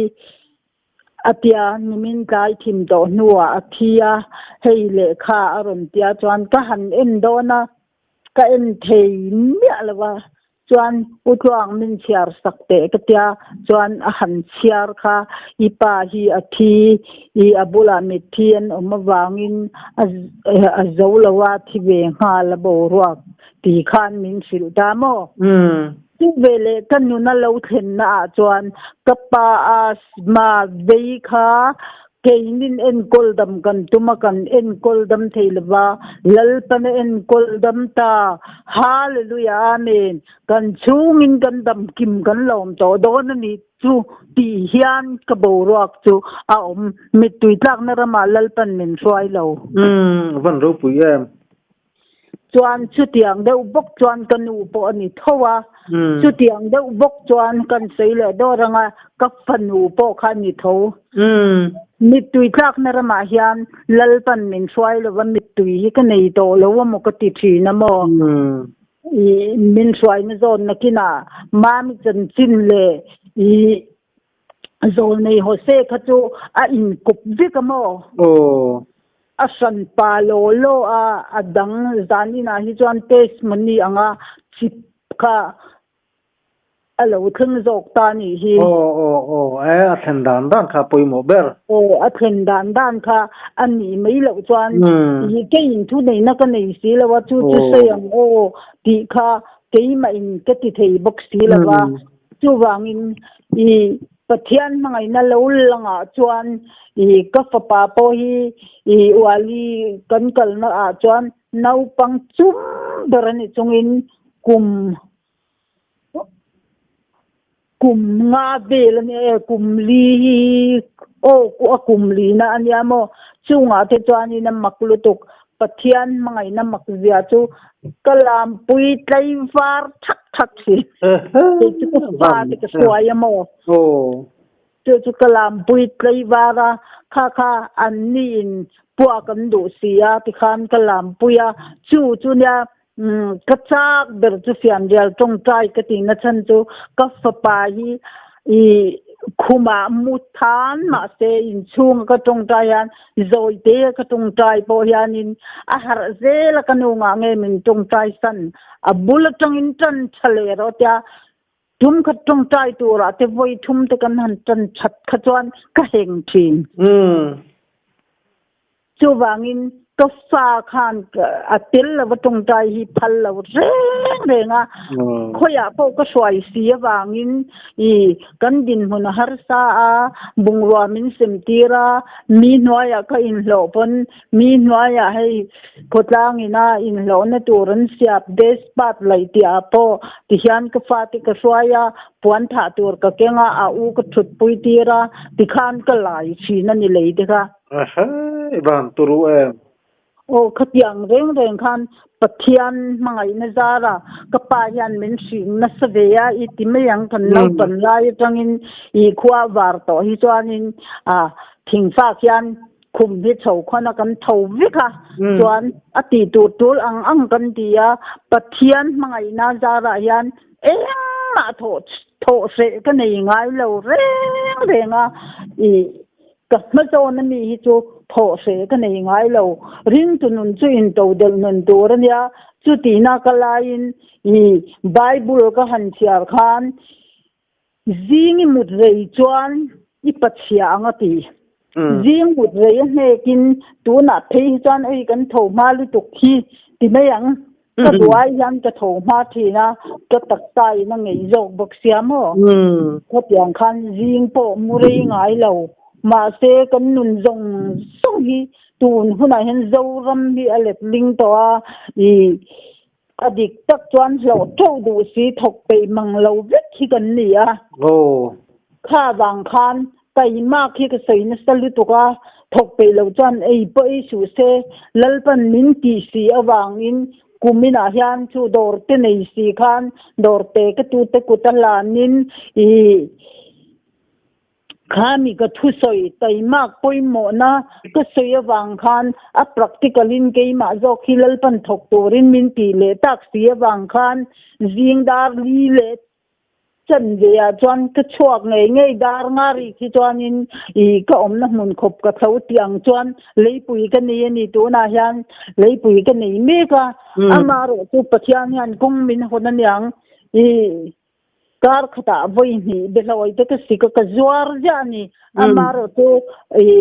atia nimin kai thim do nuwa athia hei le kha aron tia chuan ka han en do na ka en thei mi alwa chuan utwang min chiar sakte ka tia chuan a han chiar kha ipa hi athi I abula mithian omawangin a zolawa thibe nga la bo ruak ti khan min sil ta mo tu vele kan nu na lo thlen na chuan kapa as ma vei kha keinin en koldam kan tumakan en koldam theilwa lalpan en koldam ta hallelujah amen kan chungin kan dam kim kan lom to don ni chu ti hian ka boruak chu a mitui tlak na rama lalpan min roi lo van ro pui em chuan chu tiang deuh bok chuan kan u po ani thowa chu tiang deuh bok chuan kan seile do ranga ka phanu po khan ni tho mitui tlak na rama hian lalpan min roi lo mitui hi ka nei to lo mo ka ti thi na mo i min roi na zon na kina ma mi chen chin le i zon nei hose kha chu a in kup vika mo asan pa lo a adang zani na hi chuan test mani anga chip kha alo thung jok ta ni hi a then dan kha poi mo ber a then dan kha ani mai lo chuan hi ke in thu nei na ka nei si lo wa chu se ang ti kha ke ma in ke ti thei box si lo wa chu wangin i pathian mangai na lo langa chuan i ka fa pa po hi i wali kan kal na a chuan nau pang chum darani chungin kum nga bel ni kum li kum li na anya mo chunga te chuan in maklutuk pathian mangai na makzia chu kalam pui tlai var thak si chu fa te suaya mo chu kalam pui tlai vara kha anin puak kan du sia ti khan kalam puya chu nya kachak ber chu fiam rial tong tai ka ti na chan chu ka fa pa hi i khuma muthan ma se in chung ka tong tai yan zoi te ka tong tai po yan in a har zel ka nu nga nge min tong tai san a bul tong in tan chale ro tia tum ka tong tai tu ra te voi thum te kan han tan chat kha chuan ka heng thin chu wangin ka fa khan atil la tong tai hi phal la renga khoya po ka swai si wangin I kan din hun har sa a bungwa min semtira mi noya ka in lo pon mi noya hei khotlang ina in lo na turan siap des pat lai ti apo ti hian ka fa ti ka swaya puan tha tur ka kenga a u ka thut pui tira ti khan ka lai chi na ni lei de ka ban turu em khatiang reng khan pathian mangai na zara ka pa yan min sing na saveya I timeyang kan nau pan lai tangin I khwa war to hi chuanin thing fa kyan khum hi chho khona kan tho vika chuan ati tul ang kan dia pathian mangai na zara yan ma tho se ka nei ngai lo renga I ka ma zo na mi hi chu tho se ka nei ngai lo ring tu nun chu in to del nun tur nia chu ti na ka lain I bible ka han chiar khan zing I mut rei chuan I pachia anga ti zing mut rei ne kin tu na thei chuan ai kan tho ma lu tuk hi ti mayang ka duai yan ka tho ma thi na ka tak tai na ngei jok bok siam ho ko piang khan zing po mu rei ngai lo ma se kan nun zong song hi tun huna hen zo ram hi alet ling to I adik tak chuan lo tho du si thok pe mang lo vek hi kan ni kha wang khan kai ma khi ka sei na salu to ka thok pe lo chuan ei po I su se lalpan min ti si awang in kumina hian chu dor te nei si khan dor te ka tu te kutalanin I khami ka thu soi tai mak poi mo na ka soya wang khan a practicalin ke ma zo khilal pan thok turin min ti le tak sia wang khan zingdar li le chan dia chuan ka chuak ngei dar ngari khi chuanin I ka om na mun khop ka thau tiang chuan leipui ka nei ani tu na hian leipui ka nei me ka amaro chu pathian hian kong min honan yang I kar khata voi ni beloi te ka sika ka zuar jani amaro to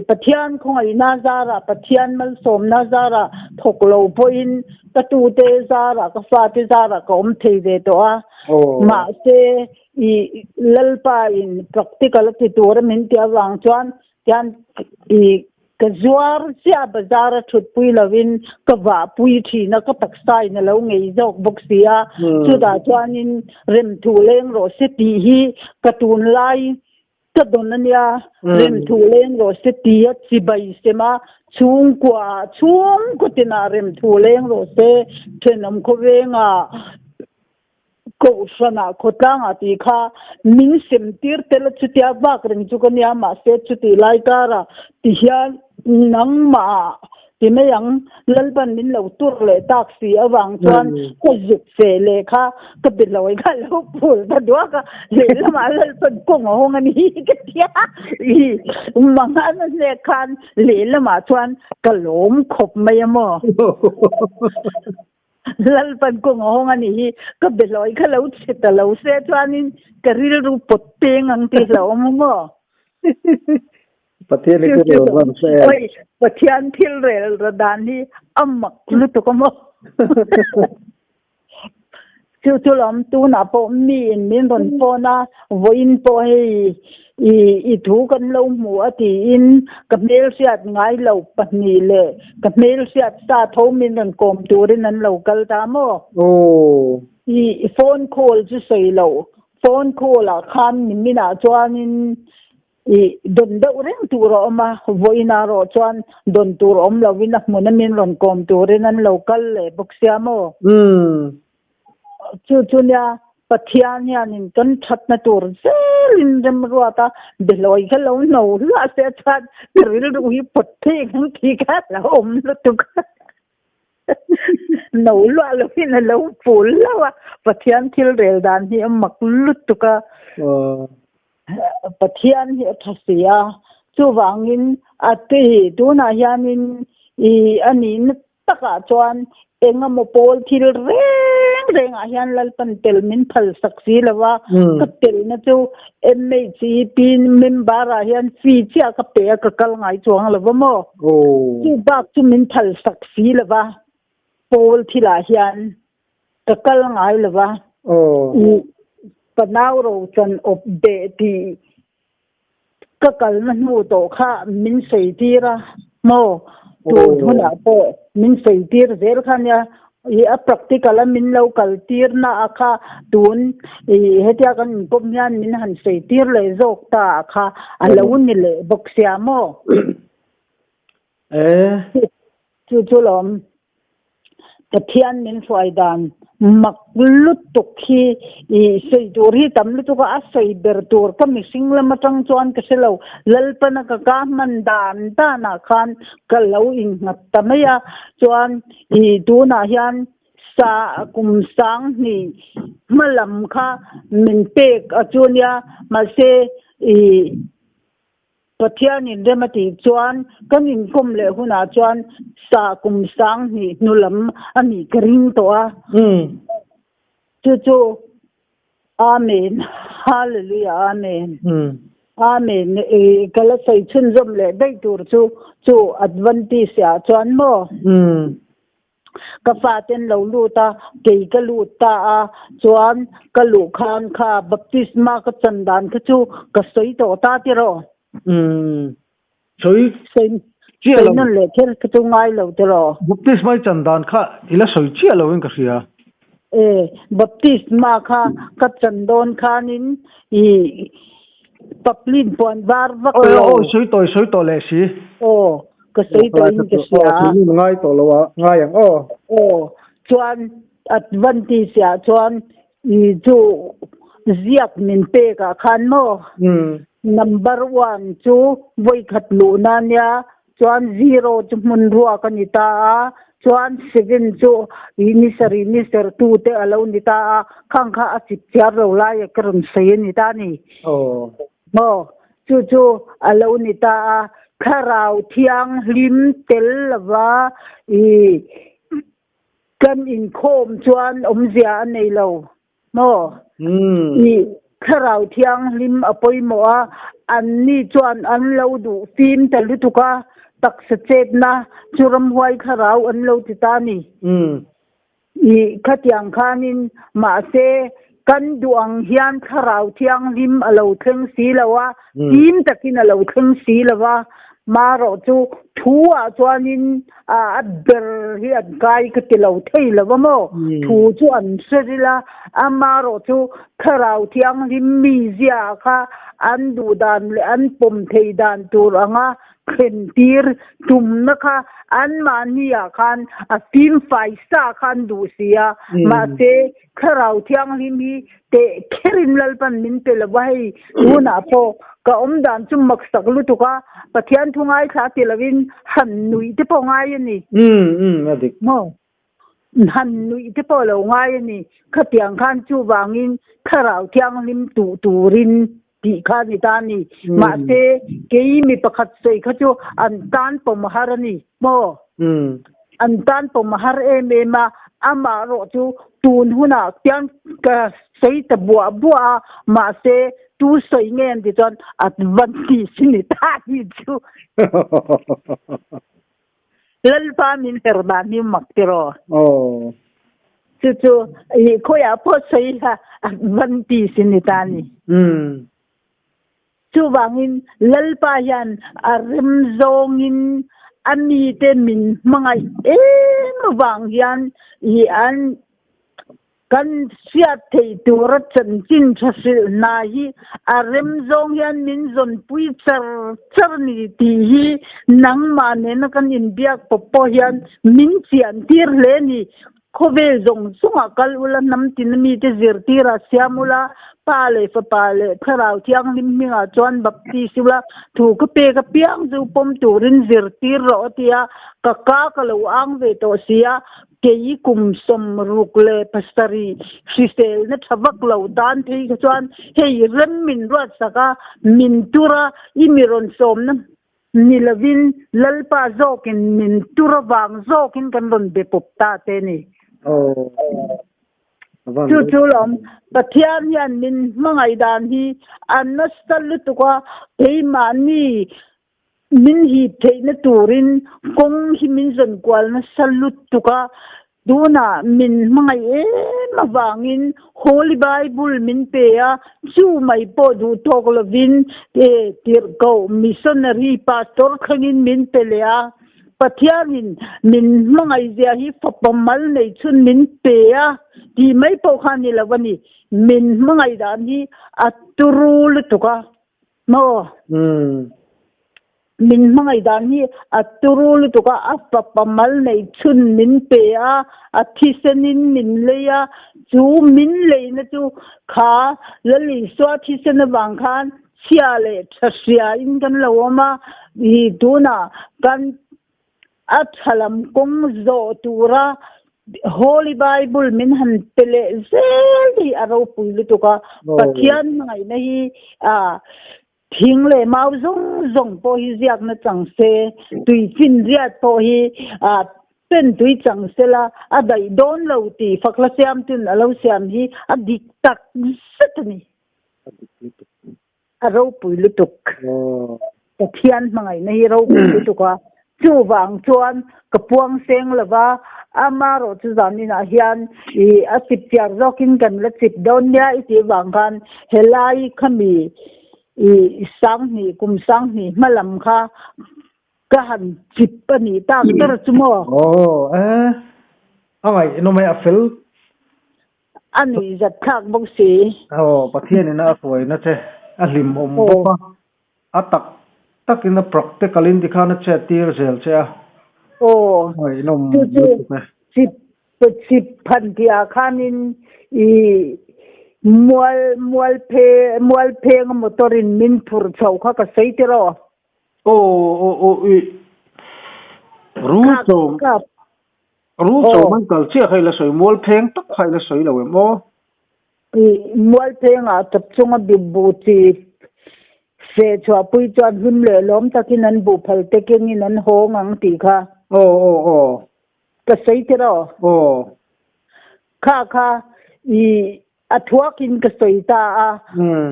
pathian khoi na zara pathian mal som na zara thoklo poin ka tu te zara ka fa te zara ka om thei de to ma se I lalpa in practical ti tur min ti awang chuan yan ka zuar sia bazar thut pui lovin ka wa pui thi na ka taksai na lo ngei jok bok sia chu da chuanin rem thu leng ro se ti hi ka tun lai ka don ania rem thu leng ro se ti a chi bai se ma chung ko tina rem thu leng ro se thenam ko venga ko sana ko tanga ti kha min sim tir tel chutia bak ring chu ko nia ma se chuti lai kara ti hian nang ma ti me yang lalban min lo tur le taxi awang chuan ko juk se le kha ka bi loi kha lo pul ta dwa ka le la ma lalban ko ngong ani ka tia manga na le khan le la ma chuan ka lom khop mai mo lalpan ko ngong ani ka beloi kha lo chita lo se chuanin ka ril ru poteng ang ti lo mo pathian ni ko ron se oi pathian thil rel radan hi amma lu to ko mo chu lom tu na po min ron po na voin po i thu kan lo mu ati in ka mel siat ngai lo pani le ka mel siat ta tho min ran kom turin an lo kal ta mo i phone call ju sei lo phone call a khan min a chuanin i don da ureng tu ro ma voina ro chuan don tu rom lo win a mun min ron kom turin an lo kal le bok sia mo chu nya pathian yanin kan that na tur selin rem ruata beloi ka lo no la se chat ril ru hi potte khang thi ka la om lu tu no lo lo hin lo pul la pathian thil rel dan hi amak lu tu ka pathian hi thasia chu wangin ati tu na yanin I anin taka chuan enga mo pol thil reng a hian lalpan tel min phal saksi lawa ka tel na chu MHC pin member a hian fee chia ka pe ka kal ngai chuang lawa mo chu bak chu min phal saksi lawa pol thila hian ka kal ngai lawa panaw ro chan op de ti ka kal na nu to kha min sei tira mo tu na po min sei tir zer khan ya a practical min local tir na akha tun hetia kan pom yan min han sei tir le jok ta akha alawun ni le boxia mo chu lom pathian min faidan maklut tukhi sei duri tamlu to ka sei ber tur ka missing lama tang chuan ka selo lalpana ka man dan ta na khan ka lo in ngat tamaya chuan tu na hian sa kum sang ni malam kha min pek achunia ma se pathian in remati chuan kan in kum le huna chuan sa kum sang ni nulam ani kring to a chu amen hallelujah amen amen kala sai chun zom le dai tur chu advantage ya chuan mo ka faten lo lu ta ke ka lu ta a chuan ka lu khan kha baptisma ka chandan ka chu ka soi to ta ti ro soi chia lo nan le kher ka chu ngai lo ti ro baptisma chandan kha ila soi chia lo in ka ria baptisma kha ka chandon khanin paplin pon var vak lo soi to le si ka sei to in ka sia ngai to lo ngai ang chuan advantage ya chuan chu ziak min pe ka khan mo number 1 chu voi khat lu na nya chuan 0 chu mun ruwa ka ni ta chuan 7 chu ni ser tu te alo ni ta khang kha a chip char ro la ya karon sei ni ta ni mo chu alo ni ta kharau thiang lim tel lawa kan in khom chuan omzia nei lo mo kharau thiang lim apoi mo an ni chuan an lo du film talu tuka tak sa chet na churam huai kharau an lo ti ta ni khatyang khanin ma se kan duang hian tharau thiang lim alo thleng si lawa tim takin alo thleng si lawa maro chu thua chuanin a ber hi an kai ka tilo thei lawa mo thu chu an serila amaro chu tharau thiang lim mi zia kha an du dan le an pom thei dan tur anga khen tir tum na kha an mania khan a tim faista khan du sia ma te kharau thiang lim hi te kherin lalpan min te la wai una po ka dan chum mak sak lu tu ka pathian thungai tha te lawin han nui te po ngai ni adik mo han nui te po lo ngai ni khatiang khan chu wangin kharau thiang lim tu turin ti kha ni ta ni ma te ke mi pakhat sei kha chu an tan pom harani mo an tan pom har e ma ama ro chu tun huna tiang ka sei ta bua ma se tu sei ngen di chon advanti sini ta ni chu lalpa min herba ni maktero chu i khoya po sei ha advanti sini ta ni chu wangin lalpa yan arim zongin ani te min mangai wang yan i an kan siat thei tur chan chin thasil na hi arim zong yan min zon pui char ni ti hi nang ma ne na kan in biak popo yan min chian tir le ni khove zong sunga kal ula nam tin mi te zir tira siamula pale fa pale kharau thiang lim minga chuan bapti sula thu ka pe ka piang zu pom turin zir tir ro tia ka lo ang ve to sia kei kum som rukle pastari shisel na thavak lo dan thei ka chuan hei rem min rat saka min tura imiron som na nilavin lalpa zokin min tura wang zokin kan ron be popta te ni chu lom pathian yan min mangai dan hi anastal tuka ei mani min hi theina turin kong hi min zon kwal na salut tuka duna min mangai mawangin holy bible min pe a chu mai po du toklovin tir ko missionary pastor khangin min pelea pathianin min mangai zia hi fopamal nei chun min pe a di mai po khani lawani min mangai dan hi aturul tuka no min mangai dan hi aturul tuka apapamal nei chun min pe a athisenin min leya chu min leina chu kha lali swa thisena wang khan sia le thasya in kan lawama hi duna kan athalam kong zo tura holy bible min han pele zeli aro puilu tuka pathian ngai nahi thing le mau zong po hi ziak na changse tui chin riat po hi pen tui changse la adai don lo ti fakla siam tin alo siam hi adik tak satani aro puilu tuk pathian mangai nahi ro puilu tuka chu wang chuan kapuang seng lava amaro chu zanina hian I asip piar zokin kan la chip don ya iti wang kan helai khami I sang ni kum sang ni malam kha ka han chip ani ta tar chumo angai no mai afel ani zat thak bok si pathian ina afoi na che alim bopa atak takin na practical in dikhana che tir zel che hoi nom chip phan dia khanin I mual phe motorin min phur chau kha ka seitero ru so man kal che khaila soi mual pheng tak khaila soi lo mo mual pheng a tap chunga bibuti se chwa pui chwan him le lom takin an bu phal teking in an hong ang ti kha ka seitero kha I athuakin ka soita a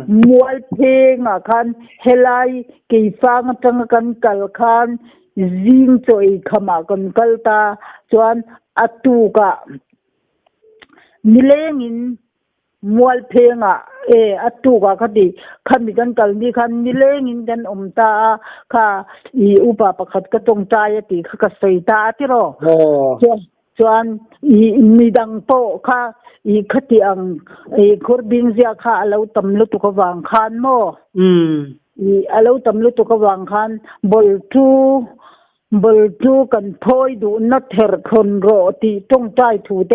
mual phenga khan helai ke fang tang kan kal khan zing choi khama kan kalta chuan atu ka milengin มวลเพลงอ่ะอัตุกะคดีคันมีกันกัลมีคันมีเลงินกันตาค่ะอีอุปปะขัดกะตงใจติกะสวยตาติโรจวนอีมีดังโปค่ะอีคติอังคอร์บิงเซียค่ะอาลาตำลุตุกวางคันโมอีอาลาตำลุตุกวางคันบอลทูกันพอยดูนัดเฮร์คนโรตีต้องใจถูเด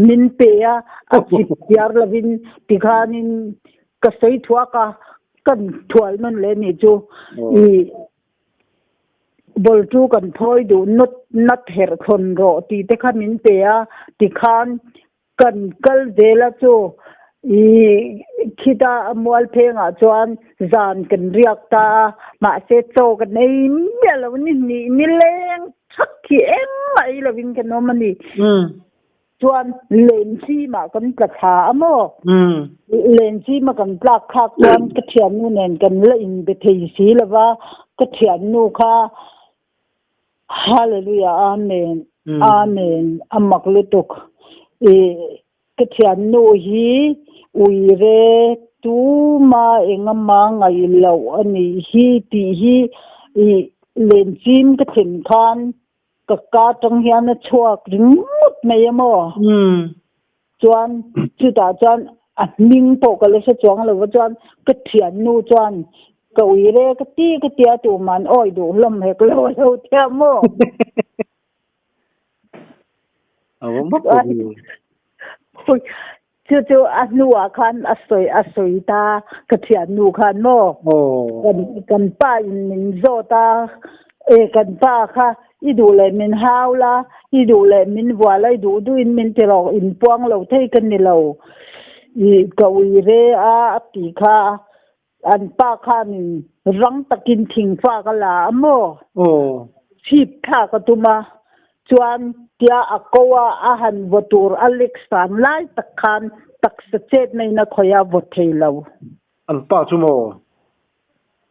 มินเปียอาจิตยาร์ลวินติคานินกษยทัวกะกันถวลนั่นเลยนี่จูอีบอลทูกันพอยดูนัดเฮร์คนโรตีเตคามินเปียติคานกันกัลเดลจูอีคิดามวลเพลงจวนจานกันเรียกตามาเซโซกันในเมื่อเรานี่เลงชักเขียนไม่เราวินกันน้องมันนี่จวนเลนซีมากันกระถามเลนซีมากันปลากคักจวนกระเทียนนู่นเองกันละอินไปเทสีแล้วว่ากระเทียนนู่ค่ะฮาเลลูยาอาเมนอาเมนอามักลุตุกกระเทียนนู่ฮีอุยเรตูมาเองมาไงเหล่าอันนี้ฮีตีฮีเลนจิมก็ถึงคันก็กาจังเฮียนชัวกริงมุดไม่ยมจวนจุดจวนอันนิ่งโปกเลยจวนเลยว่าจวนก็เทียนนู่จวนก็อุยเรก็ตีก็เตียตัวมันอ้อยดูลมเหกเราเทียมเอาไม่พูดจูอันนัวคันอสวยตากระเทียนนูคันโมกันป้าอินมินโซตากันป้าค่ะอีดูเลยมินฮาวลาอีดูเลยมินวัวเลยดูอินมินเตลอกอินปวงเราเทกันนี่เราอีกวีเรอาปีค่ะอันป้าค่ะมินรังตะกินทิ้งฟ้ากันละโมชีพค่ะก็ตุมาจวนเดียอากว่าอาหารวัตถุอเล็กซานไล่ตะคันตักสเจตในนักขยาวัตถุเราอันป้าชั่วโม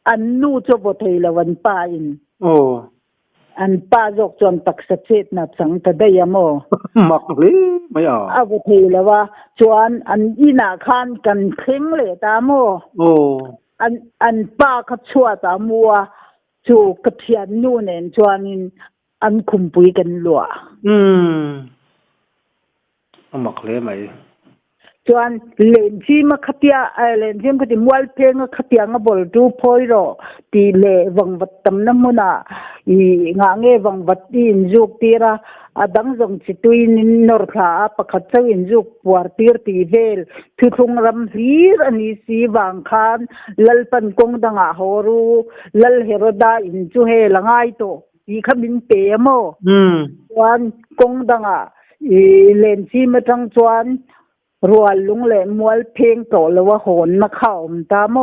อันนู้จะวัตถุเราวันป้าอินอันป้าจกจวนตักสเจตนับสังตะได้ยามมักเลยไม่เอาวัตถุเราว่าจวนอันอีนาคันกันเคร่งเลยตามอันป้าขัดชัวตามัวจูกระเทียนนู่นเองจวนอันคุมปุยกันหลัวมักเลยไหมจวนเลนที่มาขัดยาเลนที่มันก็มวลเพลงขัดยางบอลดูพอยรอตีเลวังวัดตำน้ำมันอีงางเงวังวัดอินจุกตีระดังจงจิตุยนินนอร์คาปะขัดเจ้าอินจุกปวดตีร์ตีเวลทุกงรำฮีร์อันนี้สีวังคานลัลปันกงดังอาฮอรูลัลเฮโรดาอินจุเฮลังไอโตอีขมินเตยโมวันกงดังเลนซีมาทั้งจวนรัวลุงเล่มวลเพลงโตแล้วว่าโหนมาเข้าตาโม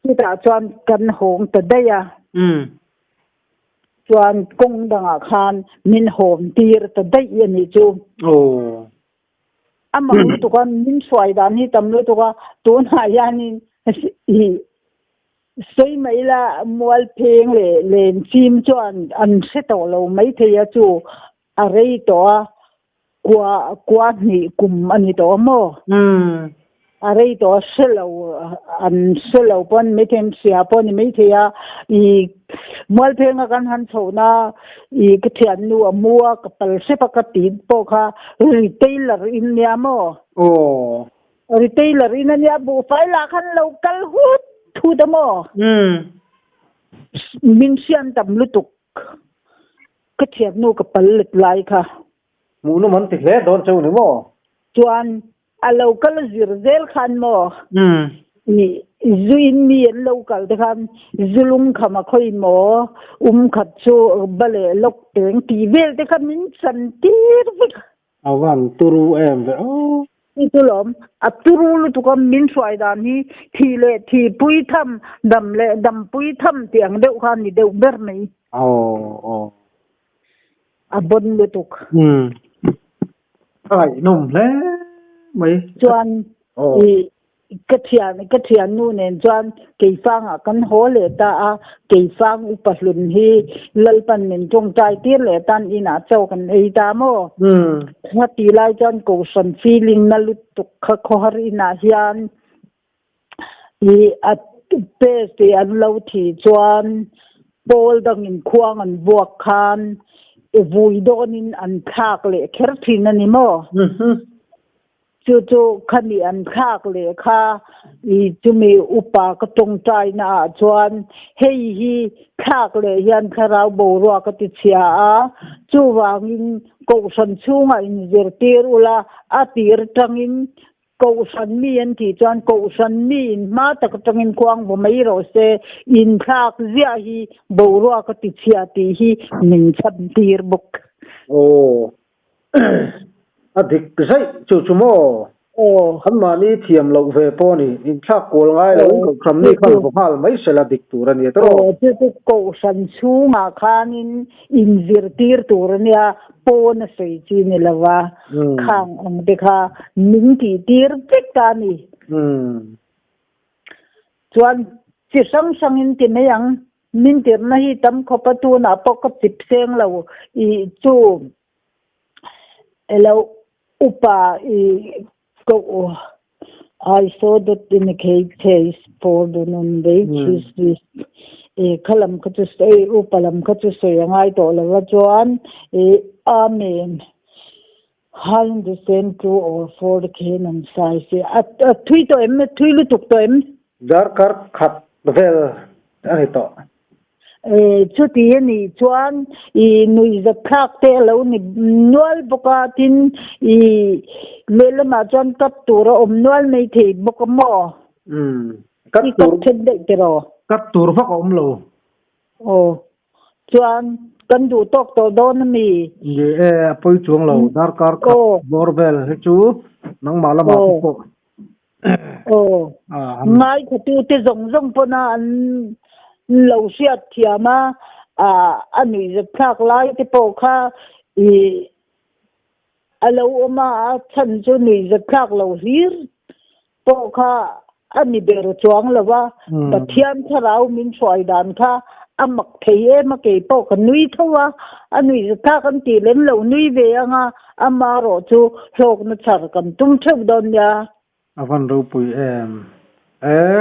ที่ตาจวนกันหงแต่ได้ยะจวนกงดังคานมินโหมตีรแต่ได้ยันนี่จูอามังตุกันมินสวยดานที่ตำรวจตัวหายานิสวยไหมล่ะมวลเพลงเล่นซีมจวนอันเสตเราไม่เทียจูอะไรตัวกว่านี่กุมอันนี้ตัวโมอะไรตัวเสลาอันเสลาปนไม่เทียมเสียปนไม่เทียอีมวลเพลงกันหันโซนาอีกเทียนนัวมัวกับเปลเสปกติปกค่ะรีเทลเลอร์อินเนียโมรีเทลเลอร์อินเนียบุไฟล์ละคันเรากัลหุดทูดโมมินเซียนตำลุตุกก็เทียนนูกับเปลเล็กไลค่ะมูนุมันติดเลยโดนเจ้าหนึ่งโมจวนเราก็เลยจิรเซลขันโมนี่จุอินมีเอ็นเราก็เลยขันจุลุงขมาค่อยโมขัดโชบะเล่ลกเต็งทีเวลแต่ขันมินสันติร์อาวันตูรูเอ็มโอ้นี่ตัวล้อมตูรูลุตุกมินสวยดานนี้ทีเล่ทีปุยทำดำปุยทำเตียงเดือดขันนี่เดือดเบอร์นี่บนลุตุกไอ้นุ่มเลยไหมจวน cái thiền nu nên chọn cây phang à căn hồ lệ ta cây phang upat lun hi lalpan nên trong trái tiết lệ tan ina châu kan ấy ta mo ha ti lai chọn cầu sân feeling na lut tuk khor ina hian i at pe ti an lo thi chọn bol dang in khuang an buak khan vui don in an thak le kher thin ani mo chu khani an khak le kha I chumi upa ka tong tai na chuan hei hi khak le hian kharau bo ro ka ti chia a chu wangin ko san chunga in zertir ula atir tangin ko san mi an ti chuan ko san mi in ma tak tangin kwang bo mai ro se in khak zia hi bo ro ka ti chia ti hi ning chan tir buk adik zai chu mo han ma ni thiam lo ve po ni in thak kol ngai lo ko kham ni khan ko hal mai sela dik tur ani to chu ko san chu ma khan in zir tir tur nia po na sei chi ni lawa khang ang de kha ning ti tir pek ta ni chuan chi sang in ti me yang min tir na hi tam khopa tu na po ka chip seng lo I chu elo upa go I saw that in the case for the non-basis this kalam ka to say upalam ka to say ngai to la chuan amen hal the same true or for the canon size at thui to em thui lu tuk to em dar kar khat vel ani to chu ti ni chuan I nui za khak te lo ni nual boka tin I lele ma chuan kap tur om nual nei thei boka mo kat tur chen de te ro kat tur phak om lo chuan kan du tok to don mi ye poi chuang lo dar kar borbel he chu nang mala ma ko ngai khatu te zong po na an lo siat thiama ani je khak lai te po kha I alo ma chan chu ni je khak lo hir po kha ani ber chuang lawa pathian tharau min soi dan kha amak thei ma ke po ka nui thowa ani je khak an ti len lo nui ve anga ama ro chu hlok na char kan tum theu don ya avan ro pui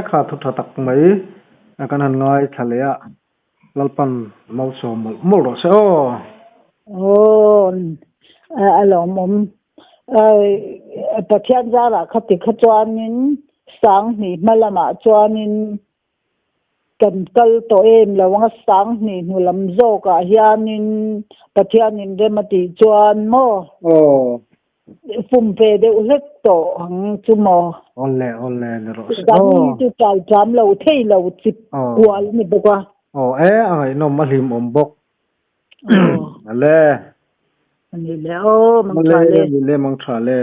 kha thu tak mai kan han ngai thalea lalpan mau som mo ro se alo mom pathian zara khati khatwanin sang ni malama chuanin kan kal to em lawanga sang ni nulam zo ka hianin pathianin remati chuan mo fum pe de ulek to ang chumo ole ne ro tu chal jam lo thei lo chip kwal ni boka ai no malim ombok ale ani le mang thale